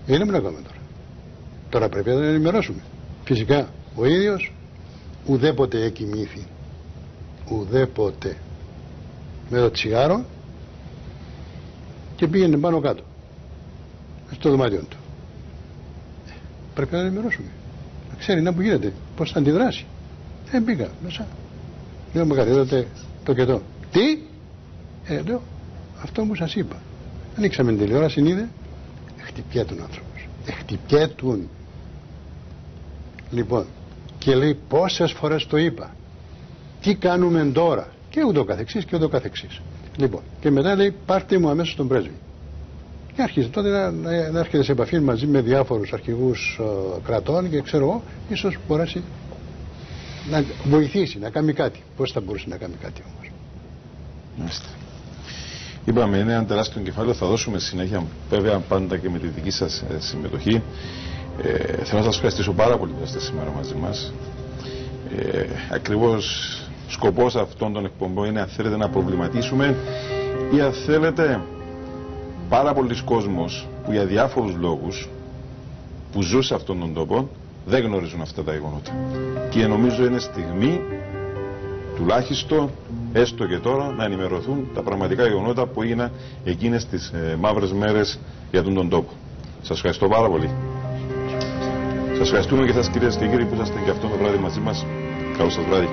Δεν να κάνουμε τώρα. Τώρα πρέπει να τον ενημερώσουμε. Φυσικά ο ίδιος ουδέποτε εκοιμήθη. Ουδέποτε. Με το τσιγάρο και πήγαινε πάνω κάτω. Στο δωμάτιο του. Πρέπει να τον ενημερώσουμε. Να ξέρει να που γίνεται. Πώς θα αντιδράσει. Δεν πήγα μέσα. Λέω με κάτι, είδατε το και το. Τι? Λέω, αυτό που σας είπα. Ανοίξαμε την τηλεόραση, είδε. Χτυπιέτουν ο άνθρωπος. Χτυπιέτουν. Λοιπόν, και λέει πόσες φορές το είπα. Τι κάνουμε τώρα. Και ούτω καθεξής και ούτω καθεξής. Λοιπόν, και μετά λέει πάρτε μου αμέσως τον πρέσβη. Και άρχισε τότε να έρχεται σε επαφή μαζί με διάφορους αρχηγούς κρατών και ξέρω εγώ, ίσως μπορέσει να βοηθήσει, να κάνει κάτι. Πώς θα μπορούσε να κάνει κάτι όμως. Μάλιστα. Είπαμε, είναι ένα τεράστιο κεφάλαιο, θα δώσουμε συνέχεια βέβαια πάντα και με τη δική σας συμμετοχή. Θέλω να σας ευχαριστήσω πάρα πολύ που είστε σήμερα μαζί μας. Ακριβώς σκοπός αυτών των εκπομπών είναι αν θέλετε να προβληματίσουμε ή αν θέλετε πάρα πολλοί κόσμος που για διάφορους λόγους που ζουν σε αυτόν τον τόπο δεν γνωρίζουν αυτά τα γεγονότα. Και νομίζω είναι στιγμή τουλάχιστον έστω και τώρα να ενημερωθούν τα πραγματικά γεγονότα που έγιναν εκείνες τις μαύρες μέρες για τον τόπο. Σας ευχαριστώ πάρα πολύ. Σας ευχαριστούμε και σας κυρίες και κύριοι που είσαστε και αυτό το βράδυ μαζί μας. Καλό σας βράδυ.